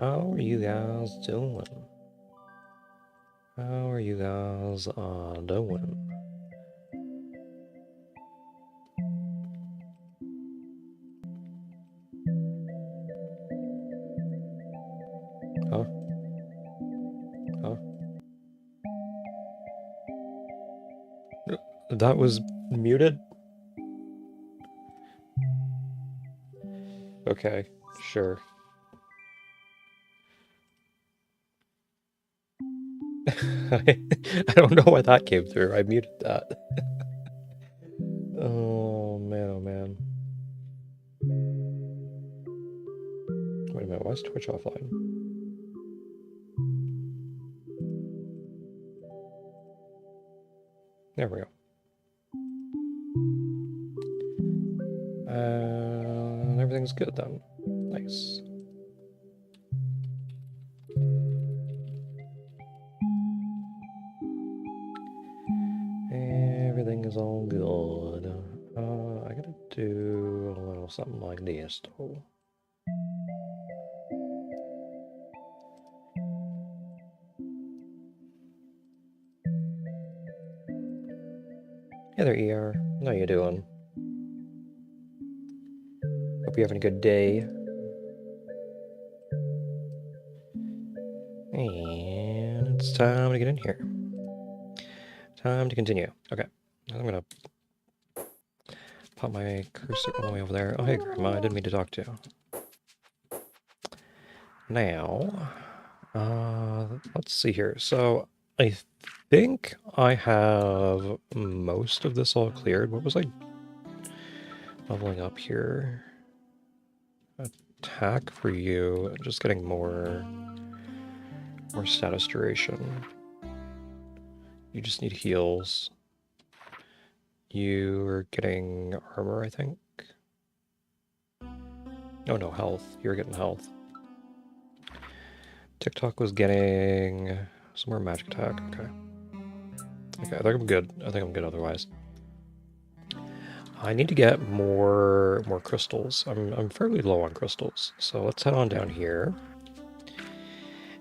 How are you guys doing? How are you guys doing? Huh? Huh? That was muted? Okay, sure. I don't know why that came through. I muted that. Oh man, oh man. Wait a minute, why is Twitch offline? There we go. Everything's good then. Nice. Everything is all good. I gotta do a little something like this though. Hey there, ER. How you doing? Hope you're having a good day. And it's time to get in here. Time to continue. Okay, I'm gonna pop my cursor all the way over there. Oh, hey, Grandma, I didn't mean to talk to you. Now, let's see here. So, I think I have most of this all cleared. What was I leveling up here? Attack for you. Just getting more status duration. You just need heals. You're getting armor, I think. Oh no, health. You're getting health. TikTok was getting some more magic attack. Okay. Okay, I think I'm good. I think I'm good otherwise. I need to get more crystals. I'm fairly low on crystals. So let's head on down here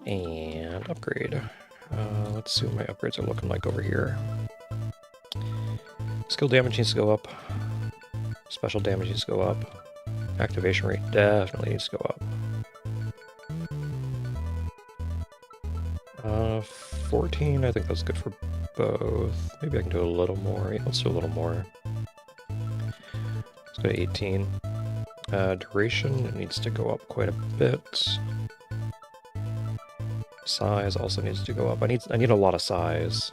and upgrade. Let's see what my upgrades are looking like over here. Skill damage needs to go up. Special damage needs to go up. Activation rate definitely needs to go up. 14, I think that's good for both. Maybe I can do a little more. Yeah, let's do a little more. Let's go to 18. Duration needs to go up quite a bit. Size also needs to go up. I need a lot of size.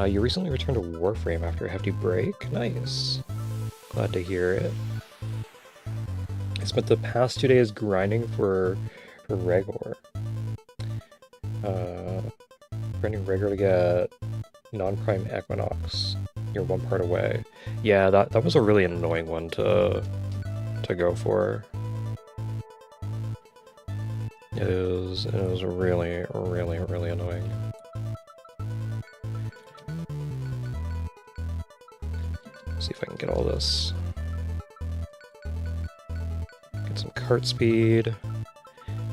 You recently returned to Warframe after a hefty break. Nice. Glad to hear it. I spent the past 2 days grinding for Regor. Grinding Regor to get non-prime Equinox. You're one part away. Yeah, that was a really annoying one to go for. It was really, really, really annoying. Let's see if I can get all this. Get some cart speed.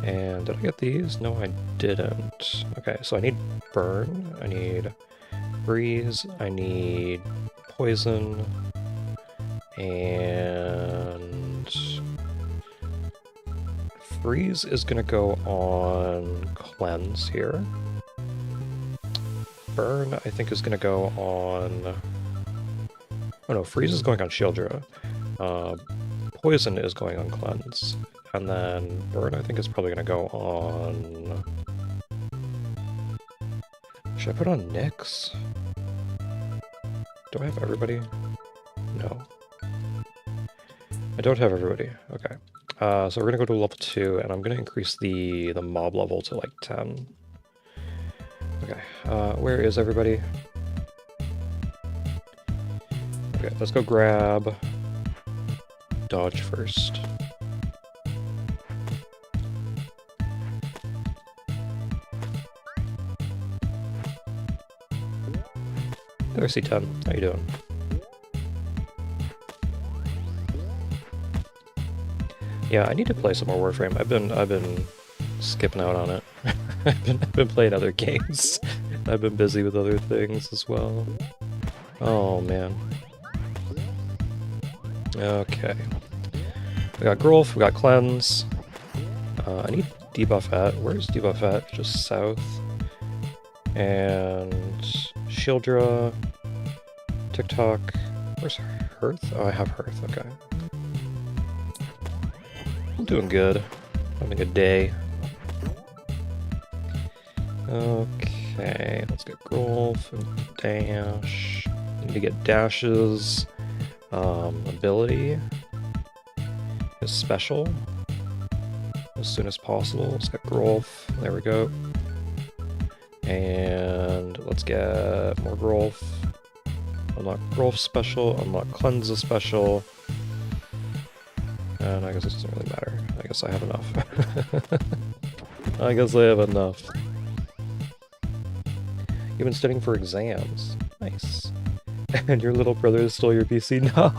And did I get these? No, I didn't. Okay, so I need burn, I need freeze, I need poison, and freeze is gonna go on cleanse here. Burn, I think, is gonna go on... Oh no, freeze is going on Shieldra. Poison is going on cleanse. And then burn, I think, is probably going to go on... Should I put on Nyx? Do I have everybody? No. I don't have everybody. Okay. So we're going to go to level 2, and I'm going to increase the mob level to like 10. Okay. Where is everybody? Okay, let's go grab... Dodge first. There's C10. How you doing? Yeah, I need to play some more Warframe. I've been skipping out on it. I've been playing other games. I've been busy with other things as well. Oh man. Okay. We got Growth, we got Cleanse. I need debuff at. Where's debuff at? Just south. And Shieldra. TikTok. Where's Hearth? Oh, I have Hearth, okay. I'm doing good. Having a day. Okay, let's get Growth and Dash. Need to get Dash's ability. His special. As soon as possible. Let's get Growth. There we go. And let's get more Growth. Unlock Growth special, unlock Cleanse special. And I guess it doesn't really matter. I guess I have enough. I guess I have enough. You've been studying for exams. Nice. And your little brother stole your PC? No!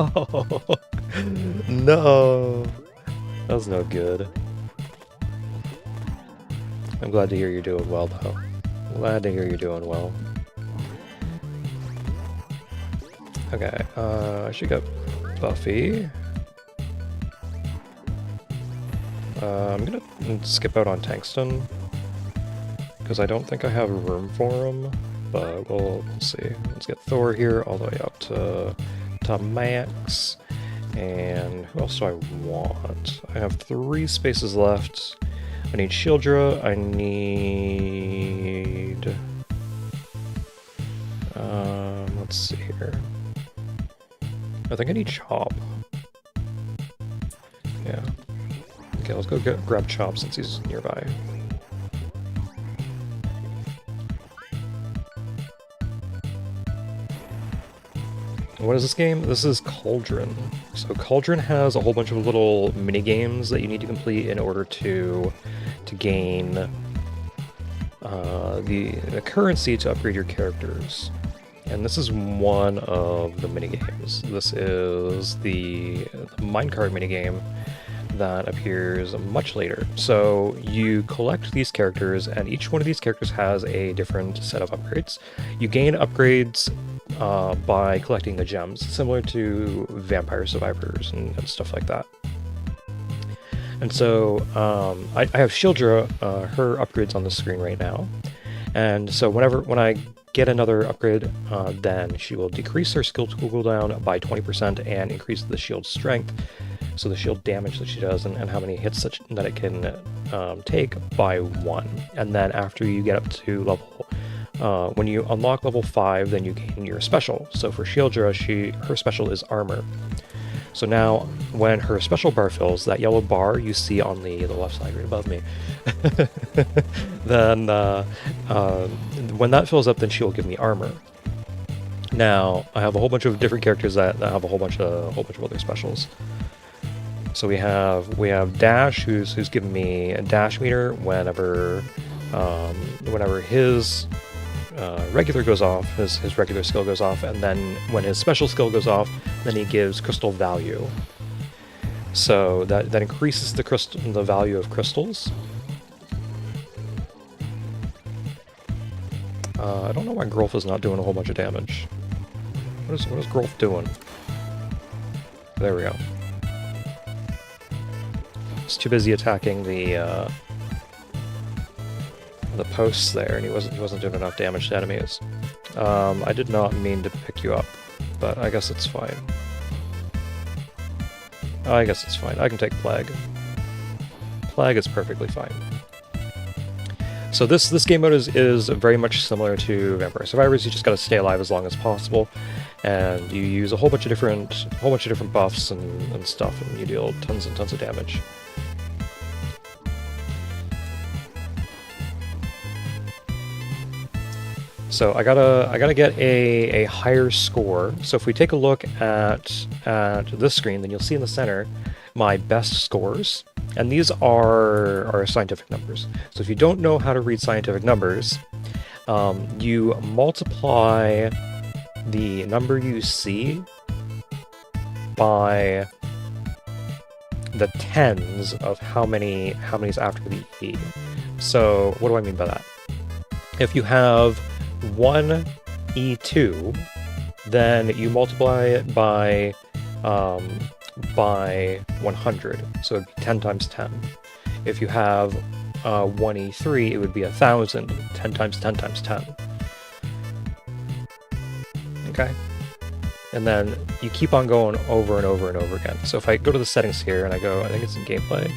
No! That's no good. I'm glad to hear you're doing well, though. Glad to hear you're doing well. Okay, I should get Buffy. I'm gonna skip out on Tankston, because I don't think I have room for him, but we'll see. Let's get Thor here all the way up to max. And who else do I want? I have 3 spaces left. I need Shieldra, I need... let's see here. I think I need Chop. Yeah. Okay, let's go grab Chop since he's nearby. What is this game? This is Cauldron. So Cauldron has a whole bunch of little mini games that you need to complete in order to gain the currency to upgrade your characters. And this is one of the minigames. This is the minecart minigame that appears much later. So you collect these characters, and each one of these characters has a different set of upgrades. You gain upgrades by collecting the gems, similar to Vampire Survivors and stuff like that. And so I have Shieldra, her upgrades on the screen right now. And so when I get another upgrade, then she will decrease her skill cooldown by 20% and increase the shield strength, so the shield damage that she does and how many hits that it can take by 1. And then after you get up to level, when you unlock level 5, then you gain your special. So for Shieldra, her special is armor. So now, when her special bar fills, that yellow bar you see on the left side right above me, then when that fills up, then she will give me armor. Now, I have a whole bunch of different characters that have a whole bunch of other specials. So we have Dash, who's giving me a dash meter whenever his regular goes off, his regular skill goes off, and then when his special skill goes off, then he gives crystal value. So that increases the value of crystals. I don't know why Growth is not doing a whole bunch of damage. What is Growth doing? There we go. He's too busy attacking the posts there, and he wasn't doing enough damage to enemies. I did not mean to pick you up, but I guess it's fine. I guess it's fine. I can take Plague. Plague is perfectly fine. So this game mode is very much similar to Vampire Survivors. You just gotta stay alive as long as possible, and you use a whole bunch of different buffs and stuff, and you deal tons and tons of damage. So I gotta get a higher score. So if we take a look at this screen, then you'll see in the center my best scores, and these are scientific numbers. So if you don't know how to read scientific numbers, you multiply the number you see by the tens of how many's after the E. So what do I mean by that? If you have 1 E2, then you multiply it by 100, so it'd be 10 times 10. If you have 1 E3, it would be 1,000, 10 times 10 times 10. Okay? And then you keep on going over and over and over again. So if I go to the settings here and I go, I think it's in gameplay,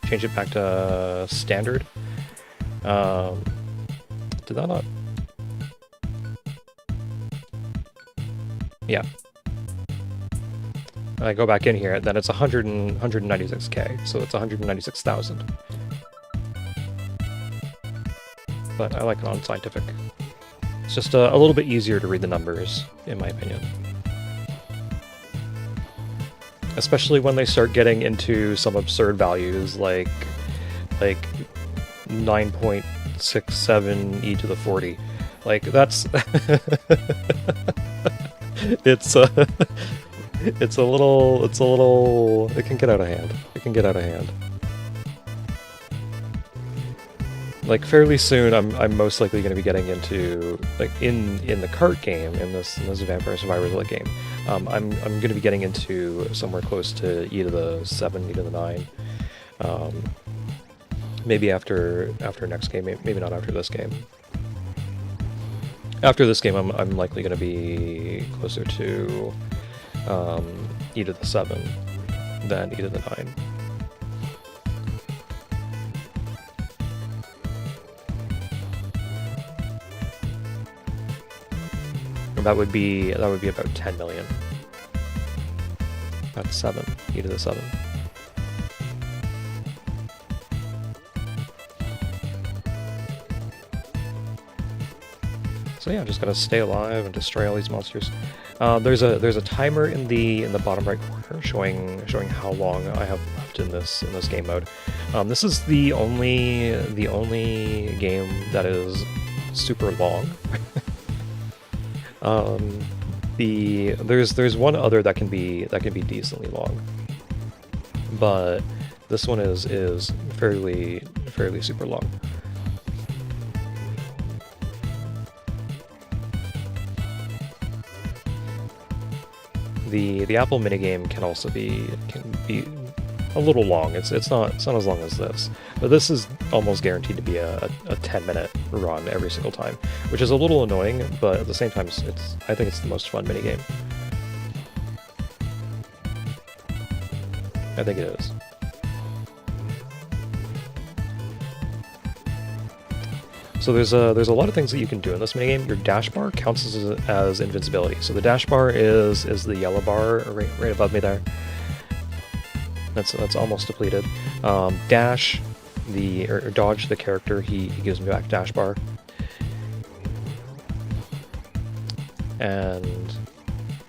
change it back to standard. Did that not? Yeah. I go back in here, then it's 196k, so it's 196,000. But I like it on scientific. It's just a little bit easier to read the numbers, in my opinion. Especially when they start getting into some absurd values like 9.67 e to the 40. Like, that's... It's a little, it can get out of hand. It can get out of hand. Like, fairly soon, I'm most likely going to be getting into, like, in the cart game, in this Vampire Survivors game, I'm going to be getting into somewhere close to e to the 7, e to the 9. Maybe after next game, maybe not after this game. After this game, I'm likely going to be closer to e to the 7 than e to the 9. That would be about 10 million. That's 7, e to the 7. So yeah, I'm just gonna stay alive and destroy all these monsters. There's a timer in the bottom right corner showing how long I have left in this game mode. This is the only game that is super long. There's one other that can be decently long, but this one is fairly super long. The Apple minigame can also be a little long. It's not as long as this, but this is almost guaranteed to be a 10-minute run every single time, which is a little annoying, but at the same time, I think it's the most fun minigame. I think it is. So there's a lot of things that you can do in this minigame. Your dash bar counts as invincibility. So the dash bar is the yellow bar right above me there. That's almost depleted. Dash or dodge the character, he gives me back dash bar. And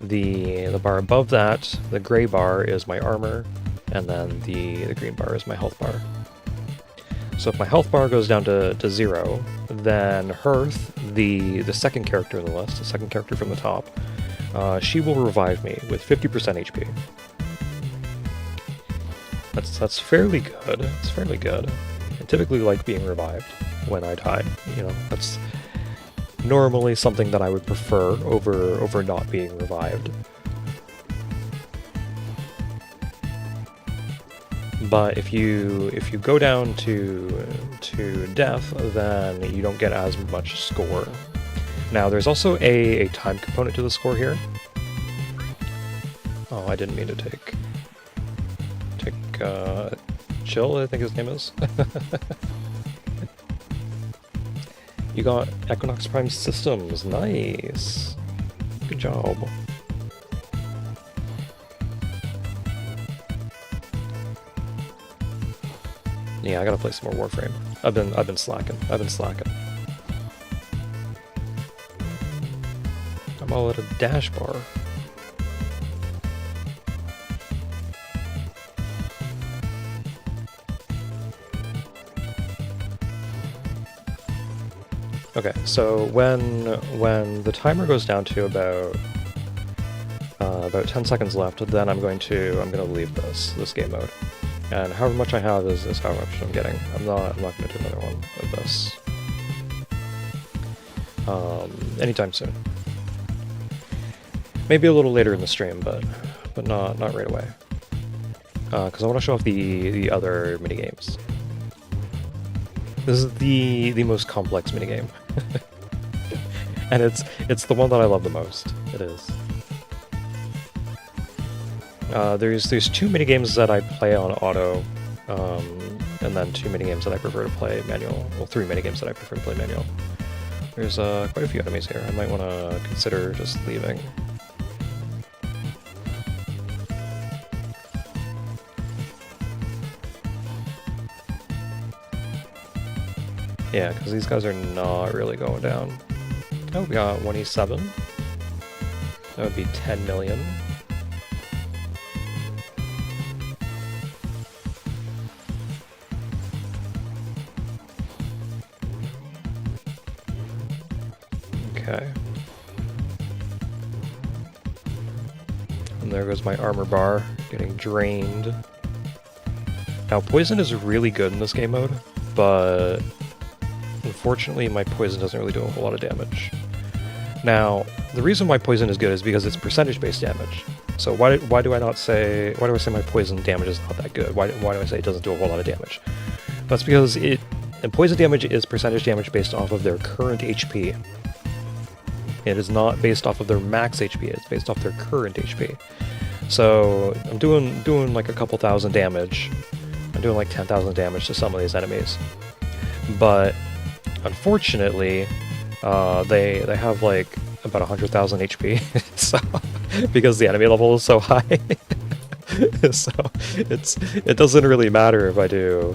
the bar above that, the gray bar, is my armor, and then the green bar is my health bar. So if my health bar goes down to 0, then Hearth, the second character in the list, the second character from the top, she will revive me with 50% HP. That's fairly good. It's fairly good. I typically like being revived when I die. You know, that's normally something that I would prefer over not being revived. But if you go down to death, then you don't get as much score. Now there's also a time component to the score here. Oh, I didn't mean to take Chill, I think his name is. You got Equinox Prime Systems, nice. Good job. Yeah, I gotta play some more Warframe. I've been slacking. I'm all out of dash bar. Okay, so when the timer goes down to about 10 seconds left, then I'm gonna leave this game mode. And however much I have is how much I'm getting. I'm not going to do another one of this anytime soon. Maybe a little later in the stream, but not right away. Because I want to show off the other minigames. This is the most complex minigame. And it's the one that I love the most. It is. There's 2 minigames that I play on auto, and then 2 minigames that I prefer to play manual. Well, 3 minigames that I prefer to play manual. There's quite a few enemies here. I might want to consider just leaving. Yeah, because these guys are not really going down. Oh, we got 1E7. That would be 10 million. Okay. And there goes my armor bar, getting drained. Now, poison is really good in this game mode, but unfortunately my poison doesn't really do a whole lot of damage. Now, the reason why poison is good is because it's percentage-based damage. So why do I say my poison damage is not that good? Why do I say it doesn't do a whole lot of damage? That's because poison damage is percentage damage based off of their current HP. It is not based off of their max HP, it's based off their current HP. So I'm doing like a couple thousand damage. I'm doing like 10,000 damage to some of these enemies. But unfortunately, they have like about 100,000 HP, so because the enemy level is so high. So it doesn't really matter if I do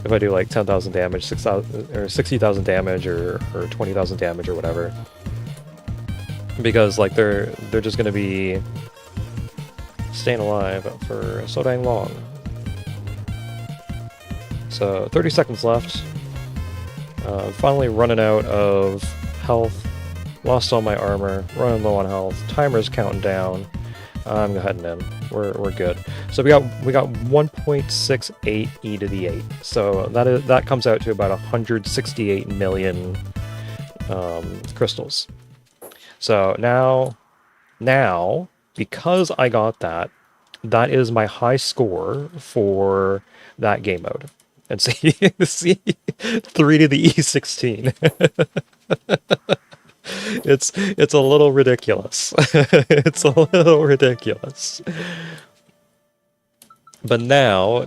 like 10,000 damage, 6,000 or 60,000 damage or 20,000 damage or whatever. Because like they're just gonna be staying alive for so dang long. So 30 seconds left. I'm finally running out of health. Lost all my armor. Running low on health. Timer's counting down. I'm heading in. We're good. So we got 1.68 e to the 8. So that comes out to about 168 million crystals. So now, because I got that is my high score for that game mode. And see 3 to the E16. It's a little ridiculous. It's a little ridiculous. But now,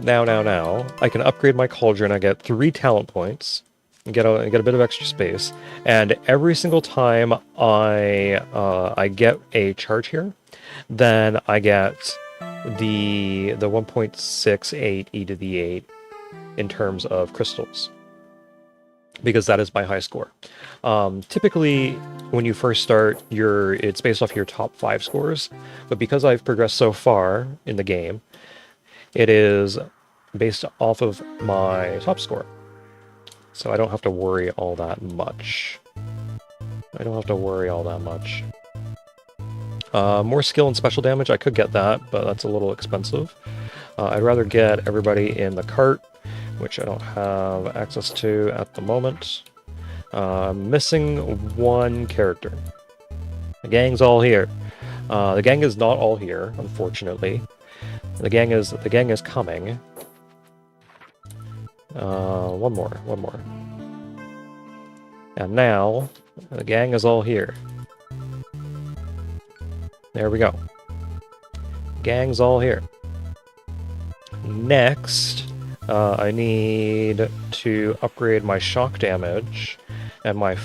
I can upgrade my cauldron. I get 3 talent points. And get a bit of extra space, and every single time I get a charge here, then I get the 1.68 e to the 8 in terms of crystals, because that is my high score. Typically, when you first start, it's based off your top 5 scores, but because I've progressed so far in the game, it is based off of my top score. So I don't have to worry all that much. More skill and special damage, I could get that, but that's a little expensive. I'd rather get everybody in the cart, which I don't have access to at the moment. I'm missing 1 character. The gang's all here. The gang is not all here, unfortunately. The gang is coming. One more. And now, the gang is all here. There we go. Gang's all here. Next, I need to upgrade my shock damage and my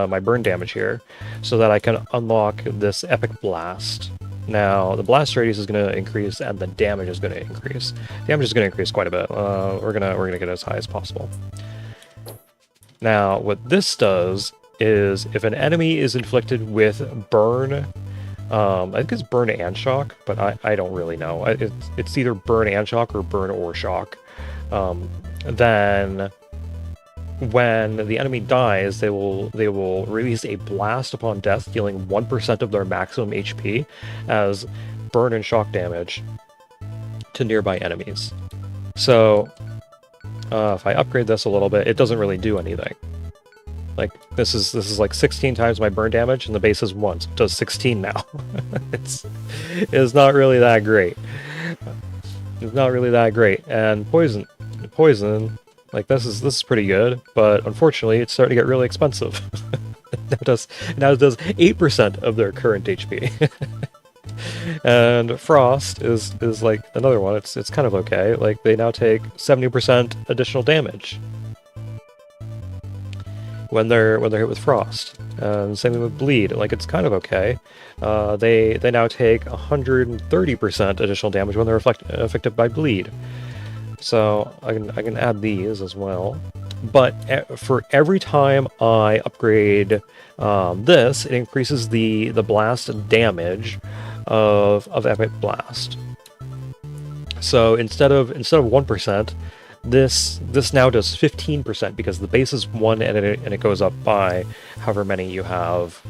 my burn damage here, so that I can unlock this epic blast. Now, the blast radius is going to increase, and the damage is going to increase. Damage is going to increase quite a bit. We're gonna get as high as possible. Now, what this does is, if an enemy is inflicted with burn, I think it's burn and shock, but I don't really know. It's either burn and shock or burn or shock. Then, when the enemy dies, they will release a blast upon death, dealing 1% of their maximum HP as burn and shock damage to nearby enemies. So if I upgrade this a little bit, it doesn't really do anything. Like this is like 16 times my burn damage, and the base is 1, so it does 16 now. it's not really that great. It's not really that great. And poison, like this is pretty good, but unfortunately it's starting to get really expensive. now it does 8% of their current HP. And frost is like another one. It's kind of okay. Like they now take 70% additional damage when they're hit with frost. Same thing with bleed. Like it's kind of okay. They now take 130% additional damage when they're affected by bleed. So I can add these as well. But for every time I upgrade this, it increases the blast damage of Epic Blast. So instead of 1%, this now does 15% because the base is 1 and it goes up by however many you have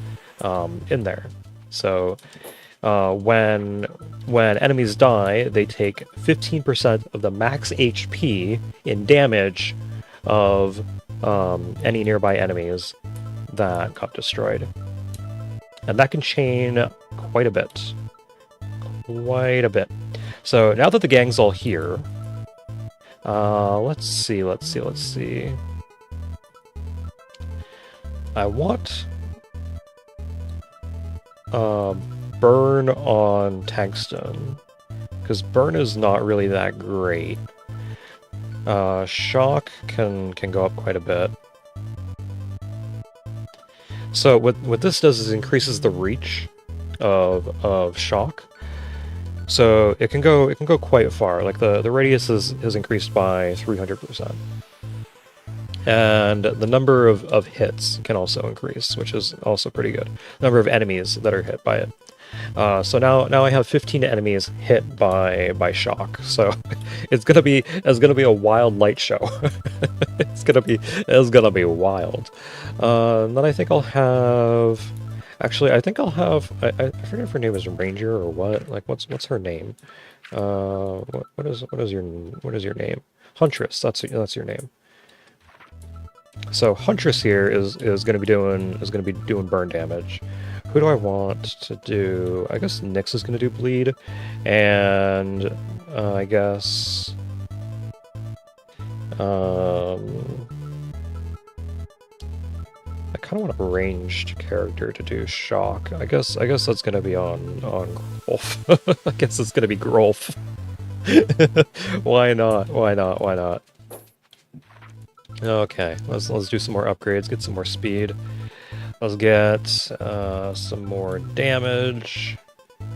in there. So when enemies die, they take 15% of the max HP in damage of any nearby enemies that got destroyed. And that can chain quite a bit. Quite a bit. So now that the gang's all here, let's see. I want burn on tungsten, because burn is not really that great. Shock can go up quite a bit. So what this does is increases the reach of shock. So it can go quite far. Like the radius is increased by 300%. And the number of hits can also increase, which is also pretty good. Number of enemies that are hit by it. So now I have 15 enemies hit by shock. So it's gonna be a wild light show. it's gonna be wild. Then I think I'll have. Actually, I think I'll have. I forget if her name is Ranger or what. Like what's her name? What is your name? Huntress. That's your name. So Huntress here is going to be doing burn damage. Who do I want to do? I guess Nyx is going to do bleed, and I guess I kind of want a ranged character to do shock. I guess that's going to be on Grolf. I guess it's going to be Grolf. Why not? Okay, let's do some more upgrades, get some more speed. Let's get some more damage.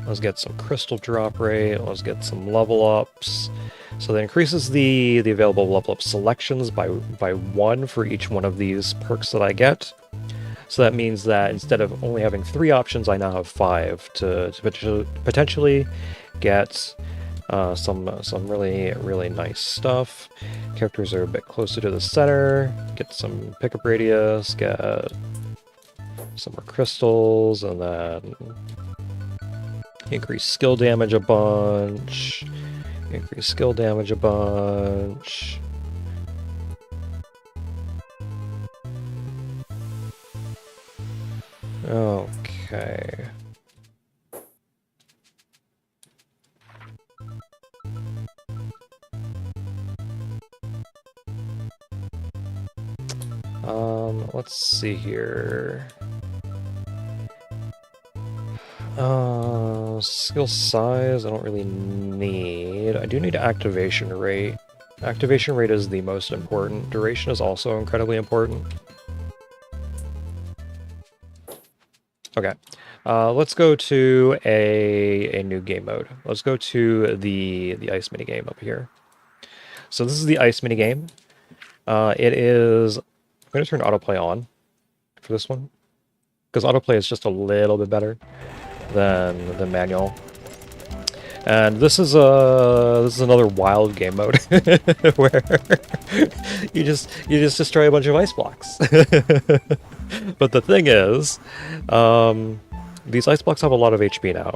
Let's get some crystal drop rate. Let's get some level ups. So that increases the available level up selections by 1 for each one of these perks that I get. So that means that instead of only having 3 options, I now have 5 to potentially get some really nice stuff. Characters are a bit closer to the center. Get some pickup radius. Get some more crystals, and then increase skill damage a bunch. Increase skill damage a bunch. Okay. Let's see here. Skill size I don't really need. I do need activation rate. Activation rate is the most important. Duration is also incredibly important. Okay. Let's go to a new game mode. Let's go to the ice minigame up here. So this is the ice minigame. It is... I'm going to turn autoplay on for this one, because autoplay is just a little bit better than the manual. And this is another wild game mode where you just destroy a bunch of ice blocks. But the thing is, these ice blocks have a lot of HP now.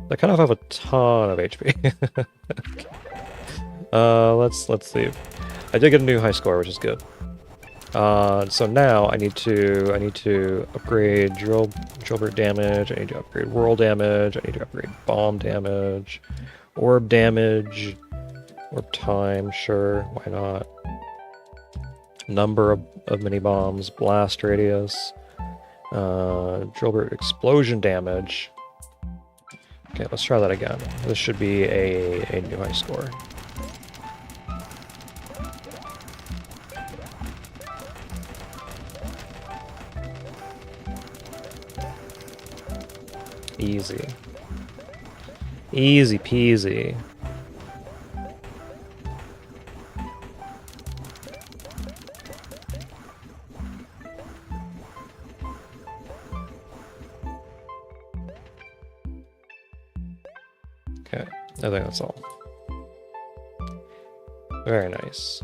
They kind of have a ton of HP. Let's leave. I did get a new high score, which is good. So now I need to upgrade drillbit damage. I need to upgrade whirl damage. I need to upgrade bomb damage, orb damage, orb time. Sure, why not? Number of mini bombs, blast radius, drillbit explosion damage. Okay, let's try that again. This should be a new high score. Easy. Easy peasy. Okay, I think that's all. Very nice.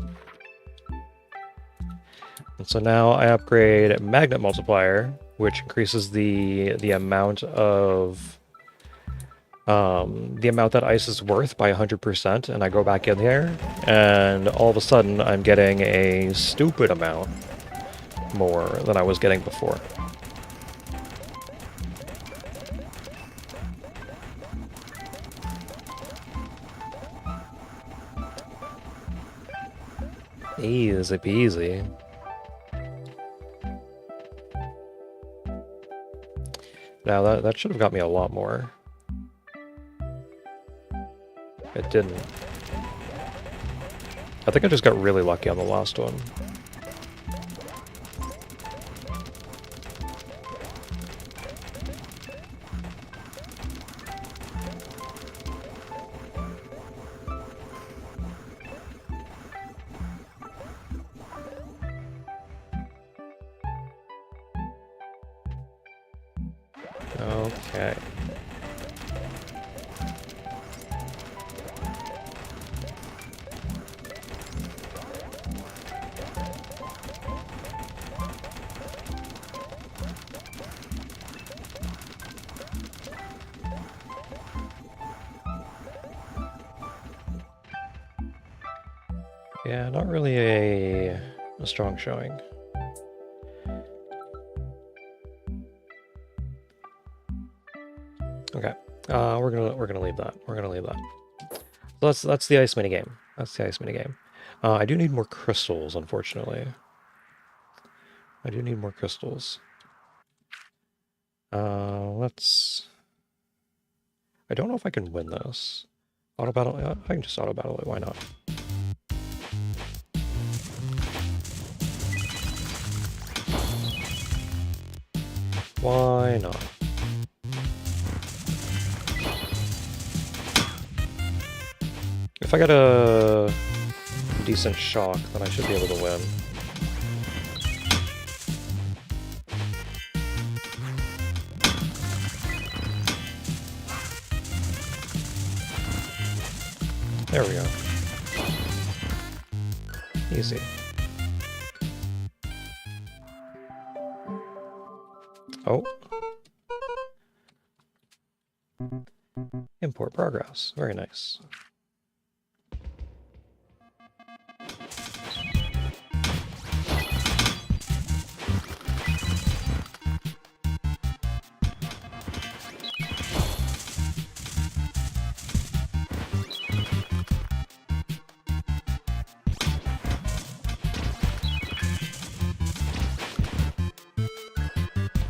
And so now I upgrade Magnet Multiplier, which increases the amount of that ice is worth by 100%, and I go back in there, and all of a sudden I'm getting a stupid amount more than I was getting before. Easy peasy. Now that should have got me a lot more. It didn't. I think I just got really lucky on the last one. Okay. Yeah, not really a strong showing. Okay, we're gonna leave that. We're gonna leave that. So that's the ice minigame. That's the ice minigame. I do need more crystals, unfortunately. I do need more crystals. Let's. I don't know if I can win this. Auto battle. I can just auto battle it. Why not? Why not? If I get a decent shock, then I should be able to win. There we go. Easy. Oh. Import progress. Very nice.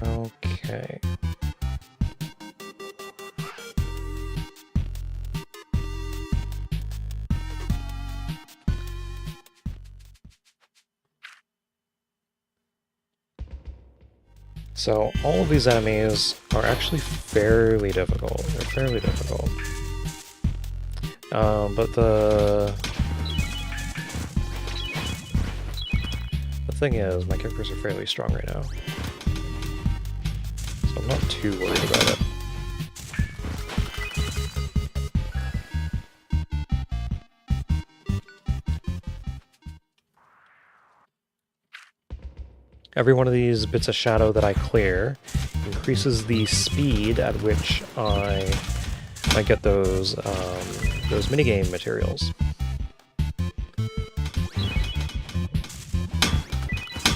Okay. So all of these enemies are actually fairly difficult. They're fairly difficult. But the thing is, my characters are fairly strong right now. So I'm not too worried about it. Every one of these bits of shadow that I clear increases the speed at which I get those minigame materials.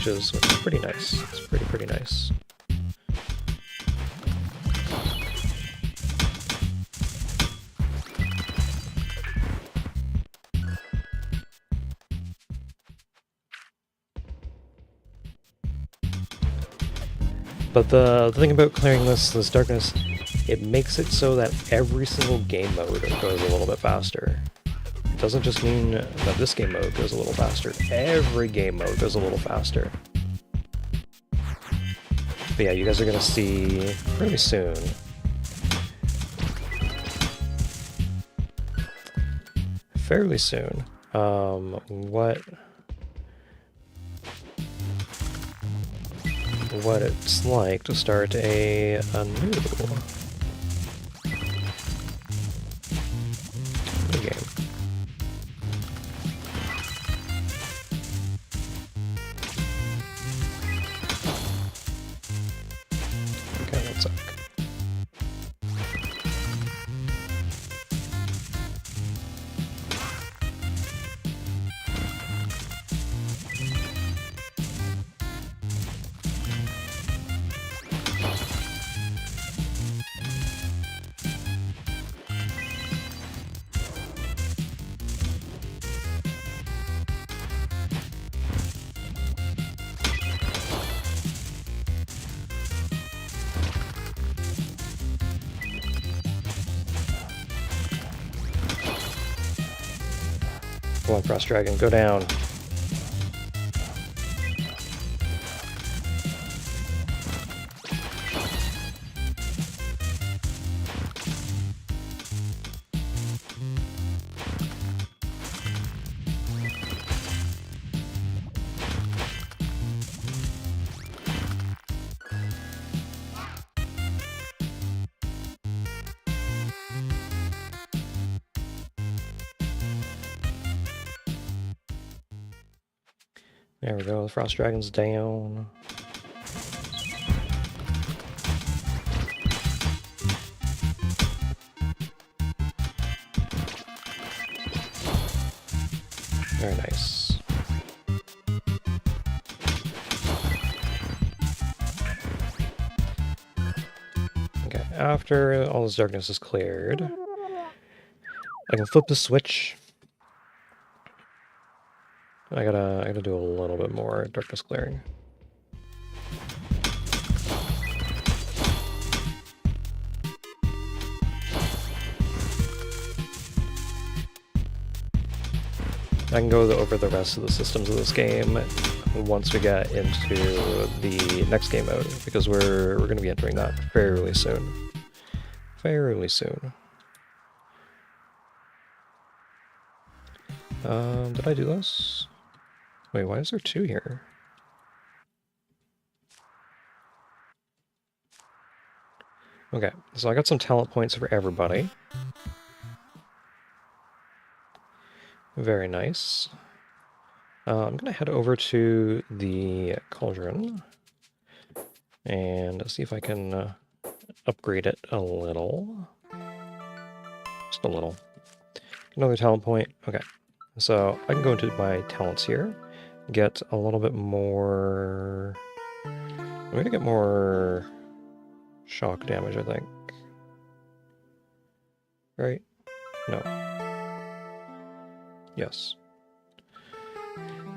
which is pretty nice. It's pretty nice. But the thing about clearing this darkness, it makes it so that every single game mode goes a little bit faster. It doesn't just mean that this game mode goes a little faster. Every game mode goes a little faster. But yeah, you guys are going to see pretty soon. Fairly soon. What it's like to start a new game. Okay, one sec. Come on, Frost Dragon, go down. There we go, the Frost Dragon's down. Very nice. Okay, after all this darkness is cleared, I can flip the switch. I gotta do a little bit more darkness clearing. I can go over the rest of the systems of this game once we get into the next game mode, because we're going to be entering that fairly soon. Fairly soon. Did I do this? Wait, why is there two here? Okay, so I got some talent points for everybody. Very nice. I'm going to head over to the Cauldron and see if I can upgrade it a little. Just a little. Another talent point. Okay, so I can go into my talents here, get a little bit more... I'm going to get more shock damage, I think. Right? No. Yes.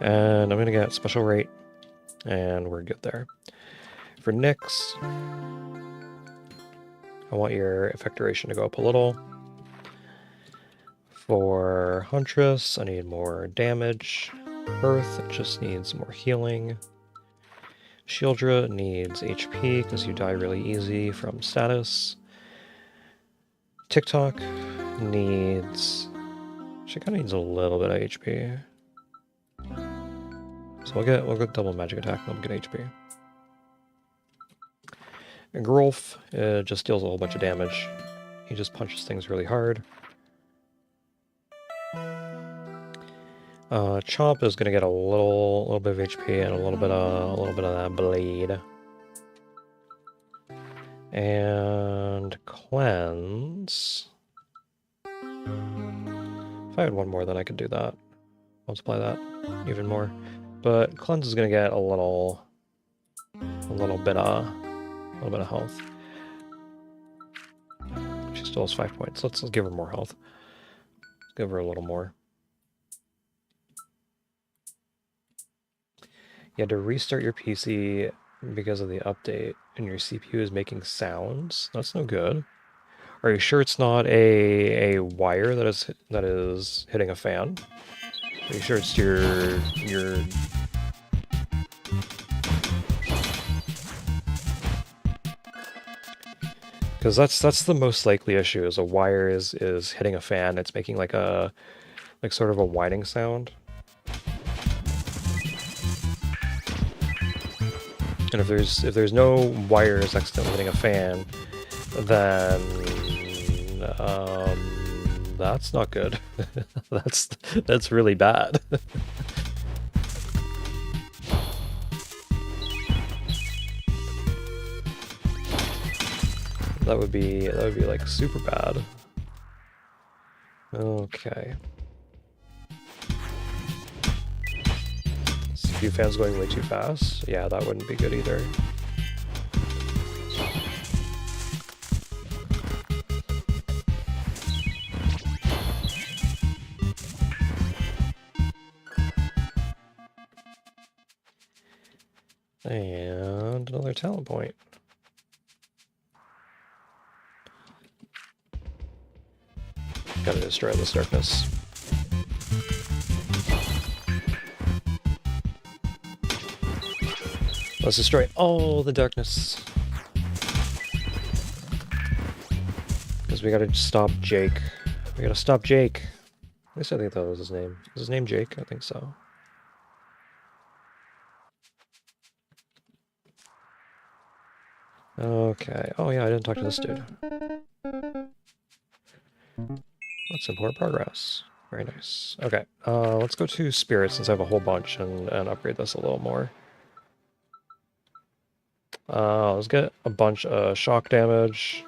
And I'm going to get special rate, and we're good there. For Nyx, I want your effect duration to go up a little. For Huntress, I need more damage. Earth just needs more healing. Shieldra needs HP because you die really easy from status. TikTok needs... She kind of needs a little bit of HP. So we'll get double magic attack and then we'll get HP. And Grolf just deals a whole bunch of damage. He just punches things really hard. Chomp is gonna get a little bit of HP and a little bit of that blade. And Cleanse. If I had one more, then I could do that. Multiply that even more. But cleanse is gonna get a little bit of health. She still has 5 points. Let's give her more health. Let's give her a little more. You had to restart your PC because of the update, and your CPU is making sounds. That's no good. Are you sure it's not a wire that is hitting a fan? Are you sure it's your because that's the most likely issue, is a wire is hitting a fan. It's making like sort of a whining sound. And if there's no wires accidentally hitting a fan, then that's not good. that's really bad. That would be like super bad. Okay. CPU fans going way too fast. Yeah, that wouldn't be good either. And another talent point. Gotta destroy this darkness. Let's destroy all the darkness. Because we gotta stop Jake. We gotta stop Jake. At least I think that was his name. Is his name Jake? I think so. Okay. Oh yeah, I didn't talk to this dude. Let's import progress. Very nice. Okay, let's go to Spirit since I have a whole bunch and upgrade this a little more. Let's get a bunch of shock damage.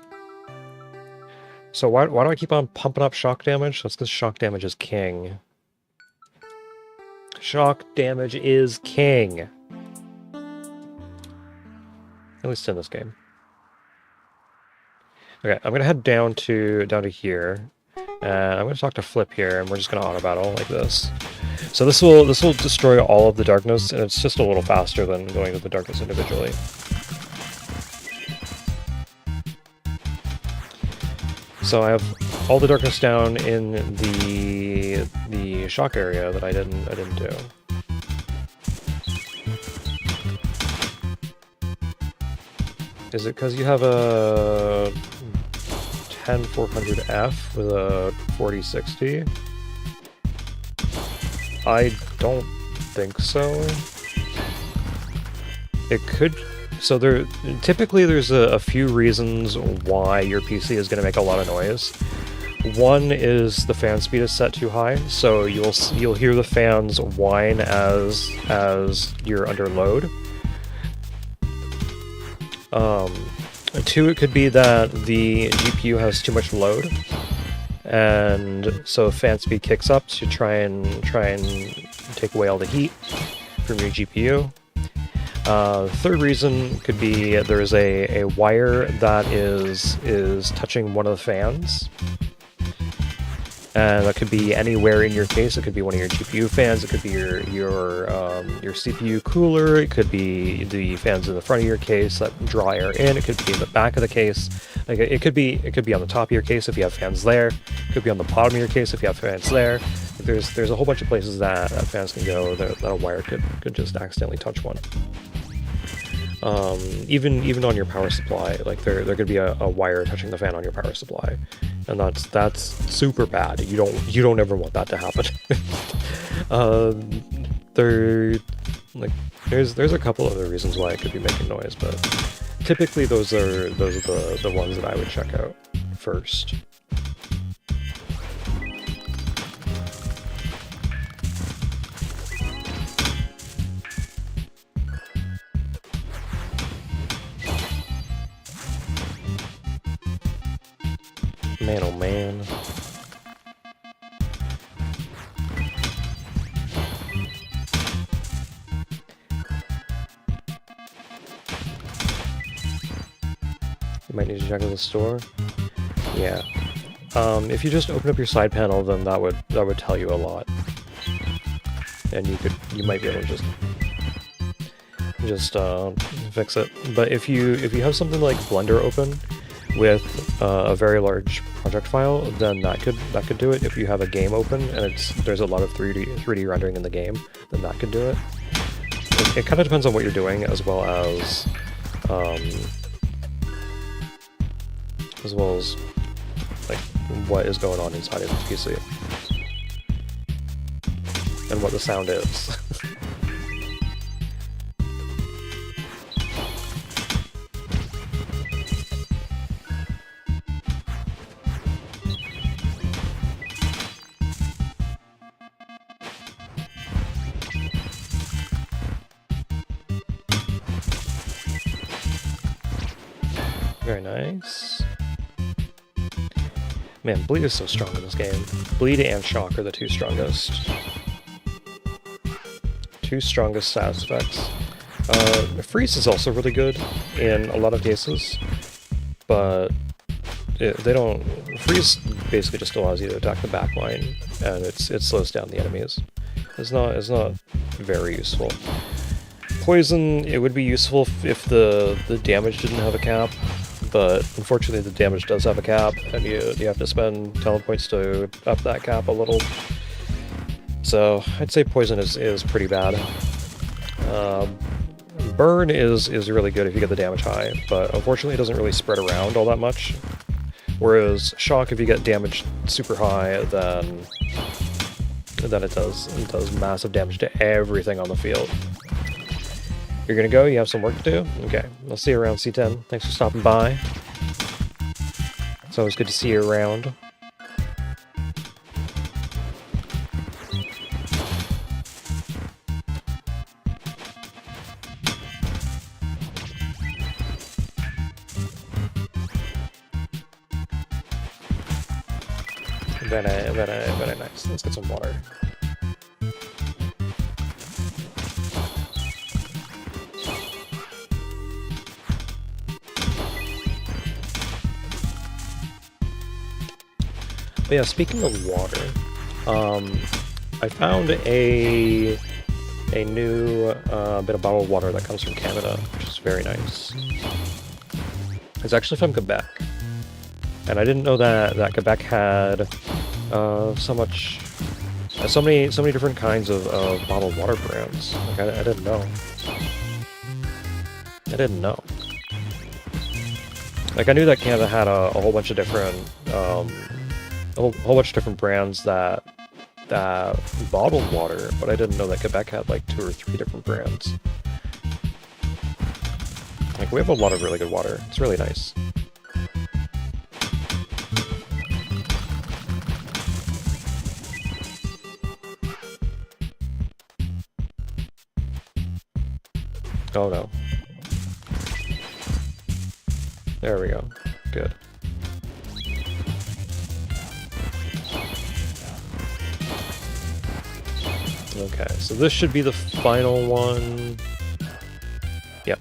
So why do I keep on pumping up shock damage? That's because shock damage is king. Shock damage is king. At least in this game. Okay, I'm gonna head down to here, and I'm gonna talk to Flip here, and we're just gonna auto battle like this. So this will destroy all of the darkness, and it's just a little faster than going to the darkness individually. So I have all the darkness down in the shock area that I didn't do. Is it because you have a 10400F with a 4060? I don't think so. It could. So typically there's a few reasons why your PC is going to make a lot of noise. One is the fan speed is set too high, so you'll hear the fans whine as you're under load. Two, it could be that the GPU has too much load, and so fan speed kicks up to try and take away all the heat from your GPU. Third reason could be there's a wire that is touching one of the fans. And that could be anywhere in your case. It could be one of your GPU fans. It could be your CPU cooler. It could be the fans in the front of your case that draw air in. It could be in the back of the case. Like it could be on the top of your case if you have fans there. It could be on the bottom of your case if you have fans there. There's a whole bunch of places that fans can go that a wire could just accidentally touch one. Even on your power supply, like there could be a wire touching the fan on your power supply, and that's super bad. You don't ever want that to happen. There's a couple other reasons why it could be making noise, but typically those are the ones that I would check out first. Man, oh man. need to check in the store. Yeah. If you just open up your side panel, then that would tell you a lot, and you might be able to just fix it. But if you have something like Blender open with a very large project file, then that could do it. If you have a game open and there's a lot of 3D rendering in the game, then that could do it. It kind of depends on what you're doing, as well as like what is going on inside of the PC and what the sound is. Very nice. Man, Bleed is so strong in this game. Bleed and Shock are the two strongest. Two strongest status effects. Freeze is also really good in a lot of cases, but they don't... Freeze basically just allows you to attack the back line, and it slows down the enemies. It's not very useful. Poison, it would be useful if the damage didn't have a cap, but unfortunately the damage does have a cap, and you have to spend talent points to up that cap a little. So I'd say Poison is pretty bad. Burn is really good if you get the damage high, but unfortunately it doesn't really spread around all that much. Whereas Shock, if you get damage super high, then it does massive damage to everything on the field. You're gonna go? You have some work to do? Okay, I'll see you around C10. Thanks for stopping by. It's always good to see you around. Very nice. Let's get some water. But yeah, speaking of water, I found a new bit of bottled water that comes from Canada, which is very nice. It's actually from Quebec, and I didn't know that Quebec had so many different kinds of bottled water brands. Like I didn't know. I didn't know. Like I knew that Canada had a whole bunch of different brands that bottled water, but I didn't know that Quebec had like 2 or 3 different brands. Like we have a lot of really good water. It's really nice. Oh no. There we go. Good. Okay, so this should be the final one. Yep,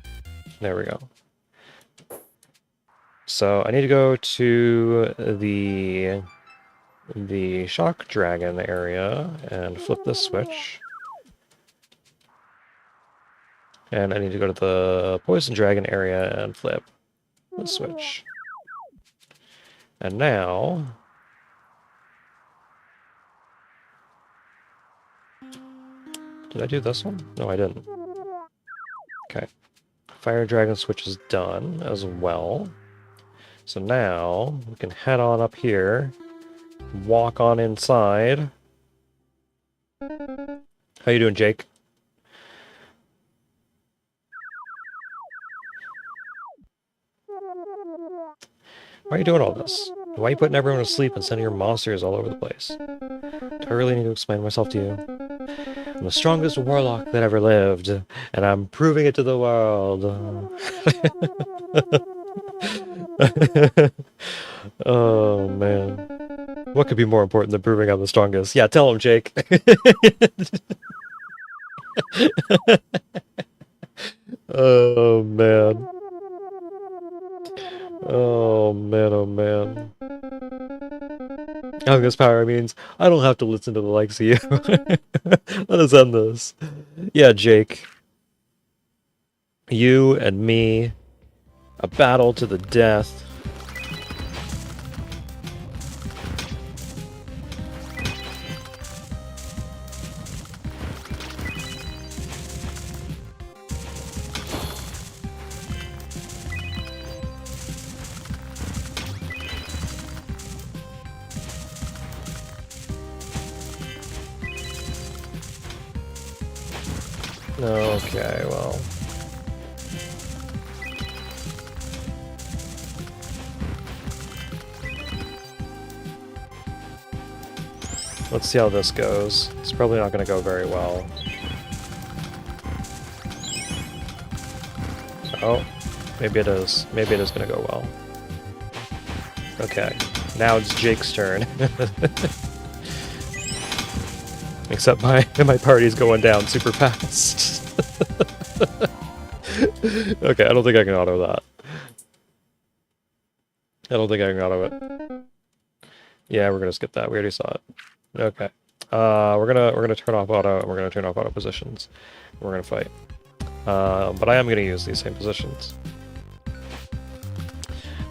there we go. So I need to go to the Shock Dragon area and flip this switch. And I need to go to the Poison Dragon area and flip the switch. And now... Did I do this one? No, I didn't. Okay. Fire Dragon switch is done as well. So now we can head on up here, walk on inside. How you doing, Jake? Why are you doing all this? Why are you putting everyone to sleep and sending your monsters all over the place? Do I really need to explain myself to you? I'm the strongest warlock that ever lived, and I'm proving it to the world. Oh, man. What could be more important than proving I'm the strongest? Yeah, tell him, Jake. Oh, man. Oh man, oh man. Having this power means I don't have to listen to the likes of you. Let us end this. Yeah, Jake. You and me. A battle to the death. Okay, well. Let's see how this goes. It's probably not going to go very well. Oh, maybe it is. Maybe it is going to go well. Okay, now it's Jake's turn. Except my party's going down super fast. Okay, I don't think I can auto that. I don't think I can auto it. Yeah, we're gonna skip that. We already saw it. Okay. We're gonna turn off auto and we're gonna turn off auto positions. We're gonna fight. But I am gonna use these same positions.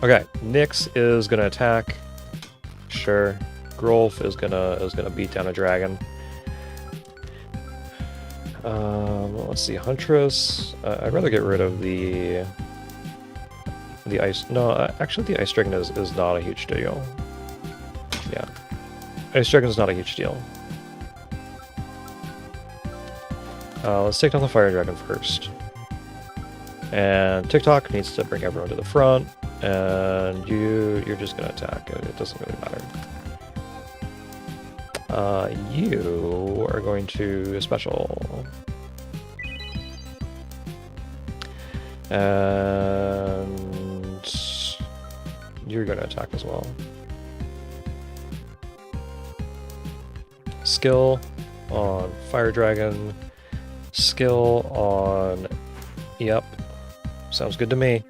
Okay, Nyx is gonna attack. Sure. Grolf is gonna beat down a dragon. Let's see, Huntress. I'd rather get rid of the ice. No, actually, the ice dragon is not a huge deal. Yeah, ice dragon is not a huge deal. Let's take down the fire dragon first. And TikTok needs to bring everyone to the front, and you're just gonna attack. It doesn't really matter. You are going to special. And you're going to attack as well. Skill on Fire Dragon. Skill on... Yep. Sounds good to me.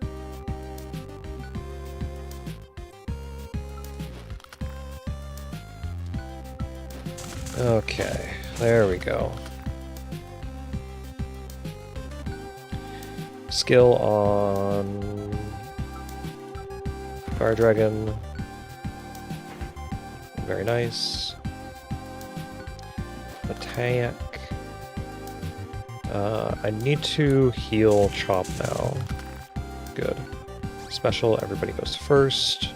Okay, there we go. Skill on Fire Dragon. Very nice. Attack. I need to heal Chop now. Good. Special, everybody goes first.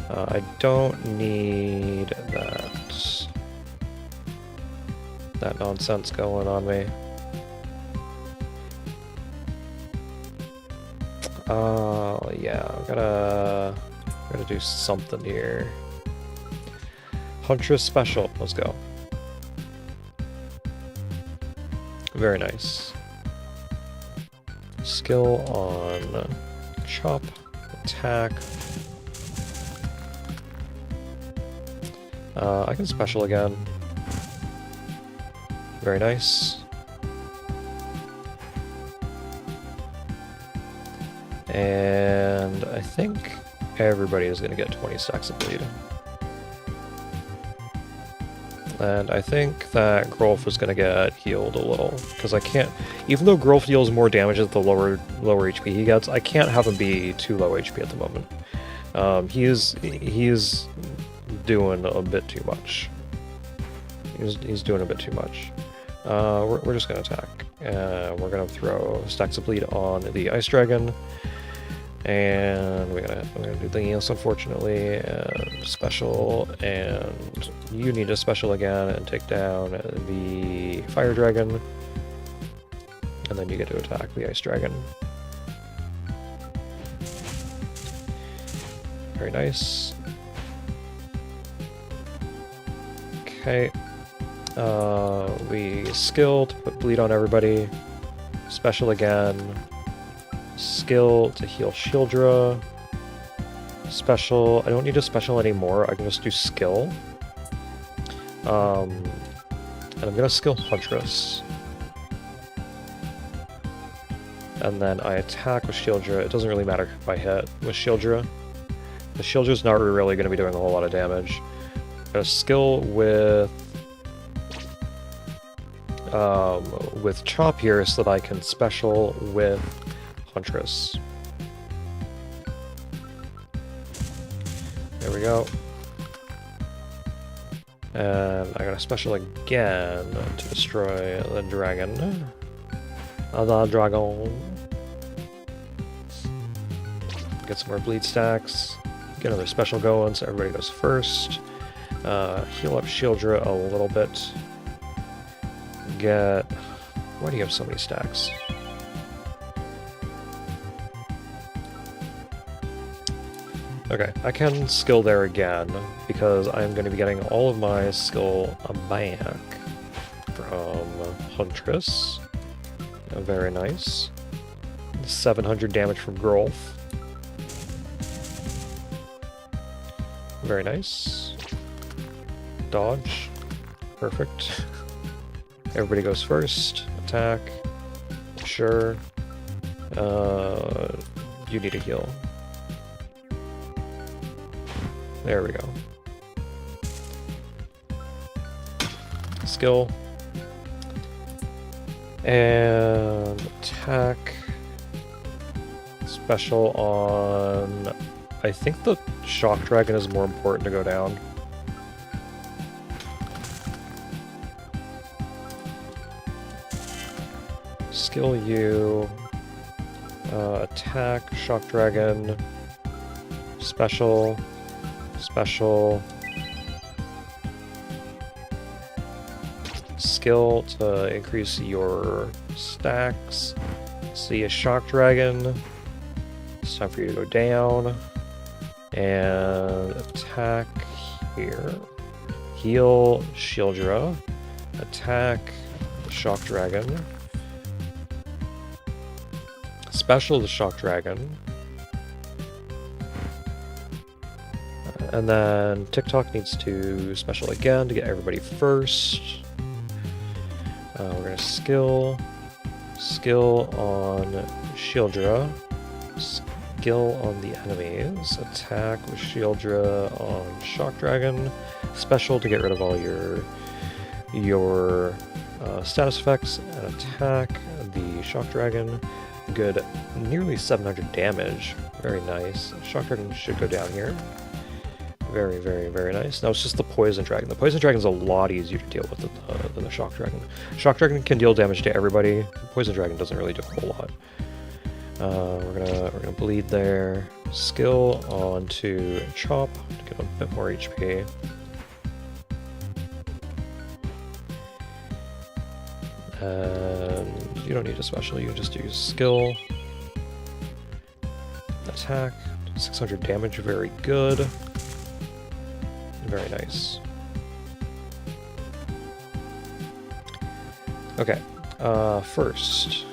I don't need that nonsense going on me. Yeah, I'm gonna do something here. Huntress special, let's go. Very nice. Skill on Chop, attack. I can special again. Very nice. And I think everybody is going to get 20 stacks of bleed. And I think that Grolf is going to get healed a little, because I can't, even though Grolf deals more damage at the lower HP he gets, I can't have him be too low HP at the moment. He is doing a bit too much. He's doing a bit too much. We're just going to attack. We're going to throw stacks of bleed on the Ice Dragon. And we're gonna do this, unfortunately, and special, and you need a special again and take down the Fire Dragon. And then you get to attack the Ice Dragon. Very nice. Okay. We skill to put bleed on everybody. Special again. Skill to heal Shieldra. Special. I don't need a special anymore. I can just do skill. And I'm gonna skill Huntress. and then I attack with Shieldra. It doesn't really matter if I hit with Shieldra. The Shieldra's not really going to be doing a whole lot of damage. A skill with Chop here so that I can special with Huntress. There we go. And I got a special again to destroy the dragon. The dragon. Get some more bleed stacks. Get another special going, so everybody goes first. Heal up Shieldra a little bit. Get... Why do you have so many stacks? Okay, I can skill there again, because I'm going to be getting all of my skill back from Huntress. Very nice. 700 damage from growth. Very nice. Dodge. Perfect. Everybody goes first. Attack. Sure. You need a heal. There we go. Skill. And attack. Special on... I think the Shock Dragon is more important to go down. Skill you. Attack, Shock Dragon. Special. Special. Skill to increase your stacks. See a Shock Dragon. It's time for you to go down. And attack here. Heal Shieldra. Attack Shock Dragon. Special the Shock Dragon. And then TikTok needs to special again to get everybody first. We're gonna skill on Shieldra. Skill on the enemies. Attack with Shieldra on Shock Dragon. Special to get rid of all your status effects. And attack the Shock Dragon. Good, nearly 700 damage. Very nice. Shock Dragon should go down here. Very, very, very nice. Now it's just the Poison Dragon. The Poison Dragon's a lot easier to deal with than the Shock Dragon. Shock Dragon can deal damage to everybody. The Poison Dragon doesn't really do a whole lot. We're gonna bleed there. Skill onto Chop to get a bit more HP. And you don't need a special, you can just use skill. Attack, 600 damage, very good. Very nice. Okay, first.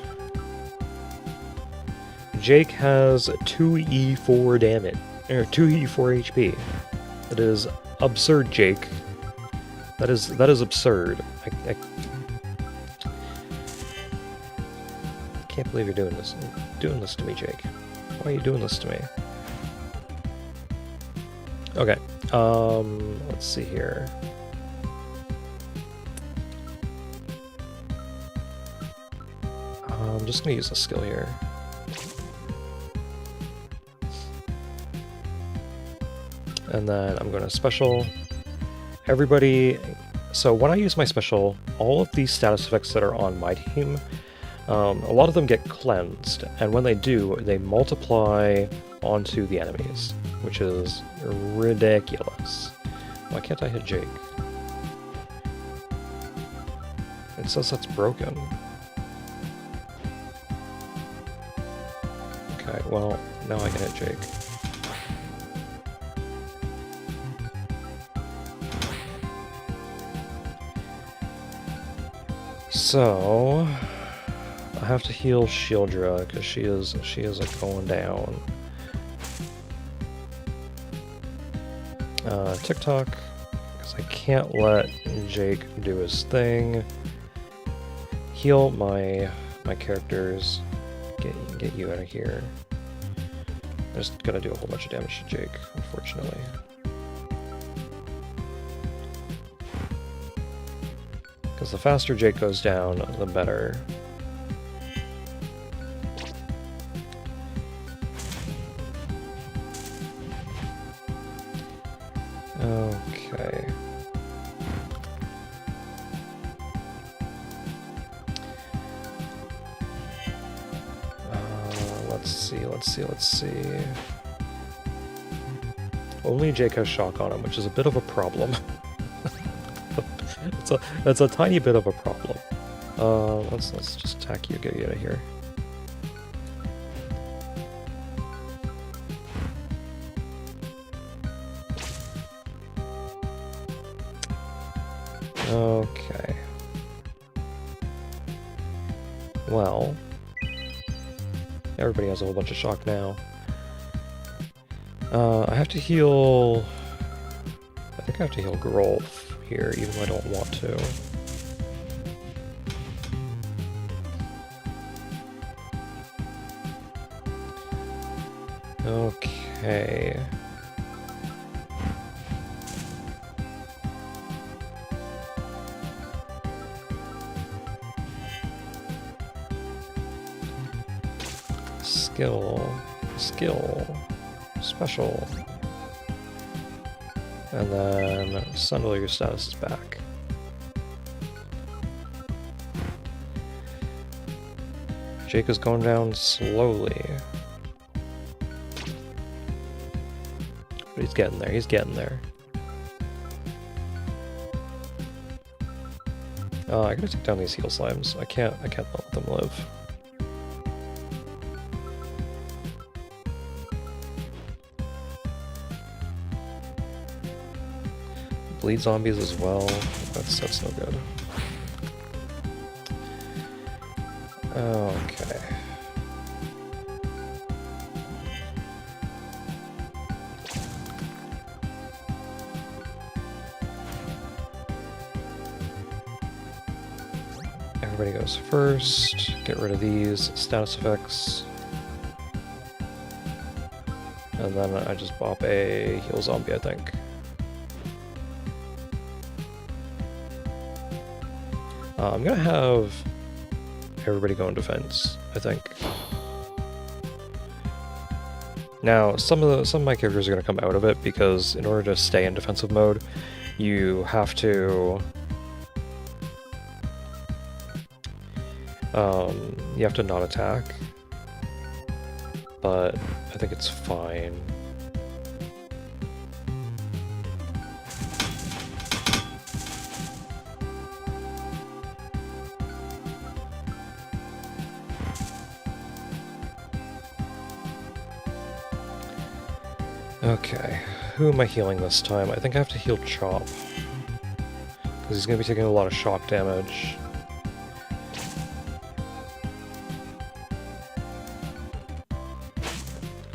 Jake has 2e4 damage, or 2e4 HP. That is absurd, Jake. That is absurd. I can't believe you're doing this. Doing this to me, Jake. Why are you doing this to me? Okay. Let's see here. I'm just gonna use a skill here. And then I'm gonna special everybody. So when I use my special, all of these status effects that are on my team, a lot of them get cleansed, and when they do, they multiply onto the enemies, which is ridiculous. Why can't I hit Jake? It says that's broken. Okay, well, now I can hit Jake. So I have to heal Shieldra because she is like going down. TikTok, because I can't let Jake do his thing. Heal my characters. Get you out of here. I'm just gonna do a whole bunch of damage to Jake, unfortunately. Because the faster Jake goes down, the better. Okay. Let's see. Only Jake has shock on him, which is a bit of a problem. It's a tiny bit of a problem. Let's just attack you, get you out of here. Okay. Well, everybody has a whole bunch of shock now. I have to heal... I think I have to heal Grolf here, even though I don't want to. Okay. Skill, special, and then suddenly your status is back. Jake is going down slowly, but he's getting there. He's getting there. I gotta take down these heal slimes. I can't let them live. Bleed zombies as well. That's no good. Okay. Everybody goes first. Get rid of these status effects. And then I just bop a heal zombie, I think. I'm gonna have everybody go in defense, I think. Now, some of my characters are gonna come out of it because in order to stay in defensive mode, you have to not attack. But I think it's fine. Okay, who am I healing this time? I think I have to heal Chop, because he's going to be taking a lot of shock damage.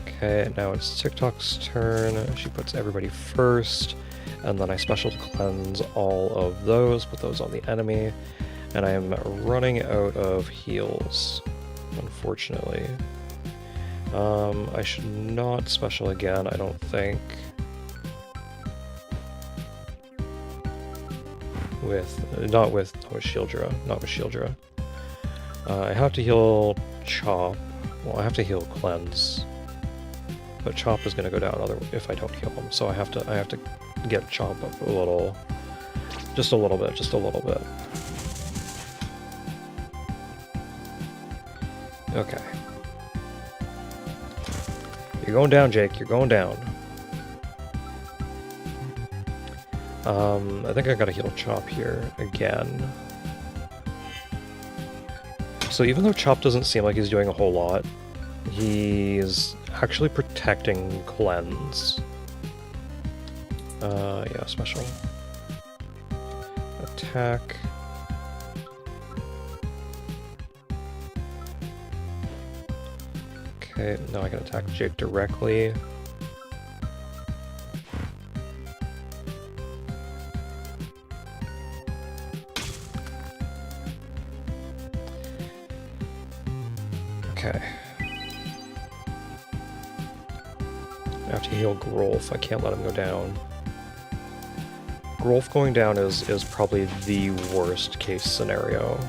Okay, now it's TikTok's turn. She puts everybody first, and then I special cleanse all of those, put those on the enemy, and I am running out of heals, unfortunately. I should not special again, I don't think. Not with Shieldra. I have to heal Chop. Well, I have to heal Cleanse. But Chop is gonna go down if I don't heal him, so I have to get Chop up a little. Just a little bit. Okay. You're going down, Jake. You're going down. I think I gotta heal Chop here again. So even though Chop doesn't seem like he's doing a whole lot, he's actually protecting Cleanse. Yeah, special. Attack. Okay, now I can attack Jake directly. Okay. have to heal Grolf. I can't let him go down. Grolf going down is probably the worst case scenario.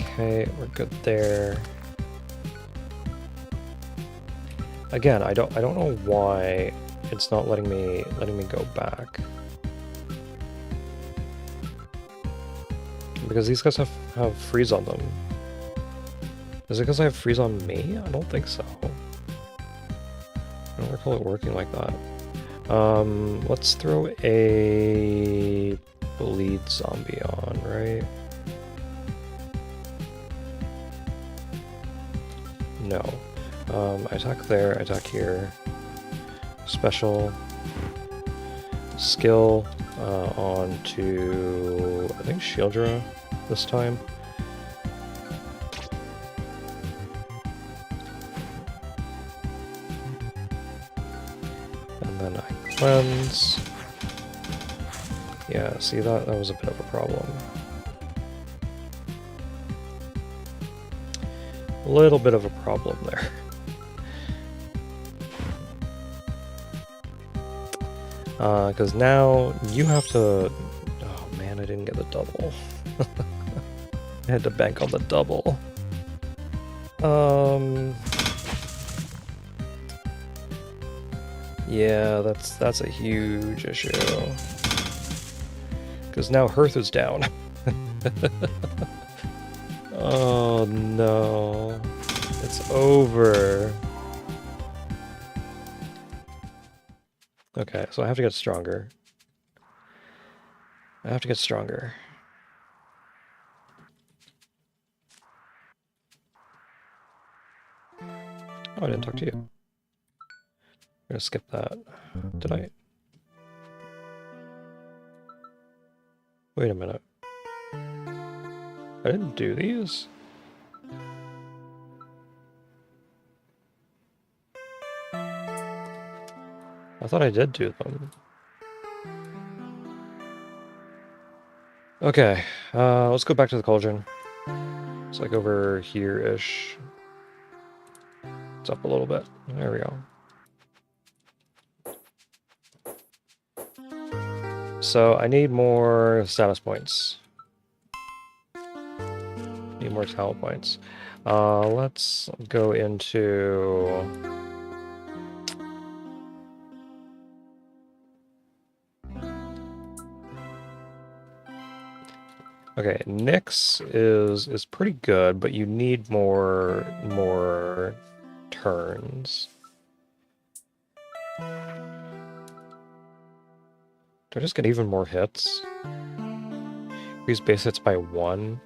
Okay, we're good there. Again, I don't know why it's not letting me go back. Because these guys have freeze on them. Is it because I have freeze on me? I don't think so. I don't recall it working like that. Let's throw a bleed zombie on, right? No. I attack there, I attack here. Special. Skill on to, I think, Shieldra this time. And then I cleanse. Yeah, see, that was a bit of a problem. A little bit of a problem there. Because now you have to... Oh man, I didn't get the double. I had to bank on the double. Yeah, that's a huge issue. Because now Hearth is down. Oh no. It's over. Okay, so I have to get stronger. I have to get stronger. Oh, I didn't talk to you. I'm gonna skip that. Did I? Wait a minute. I didn't do these? I thought I did do them. Okay, let's go back to the cauldron. It's like over here-ish. It's up a little bit. There we go. So I need more status points. Need more talent points. Let's go into... Okay, Nyx is pretty good, but you need more turns. Do I just get even more hits? Increase base hits by 1.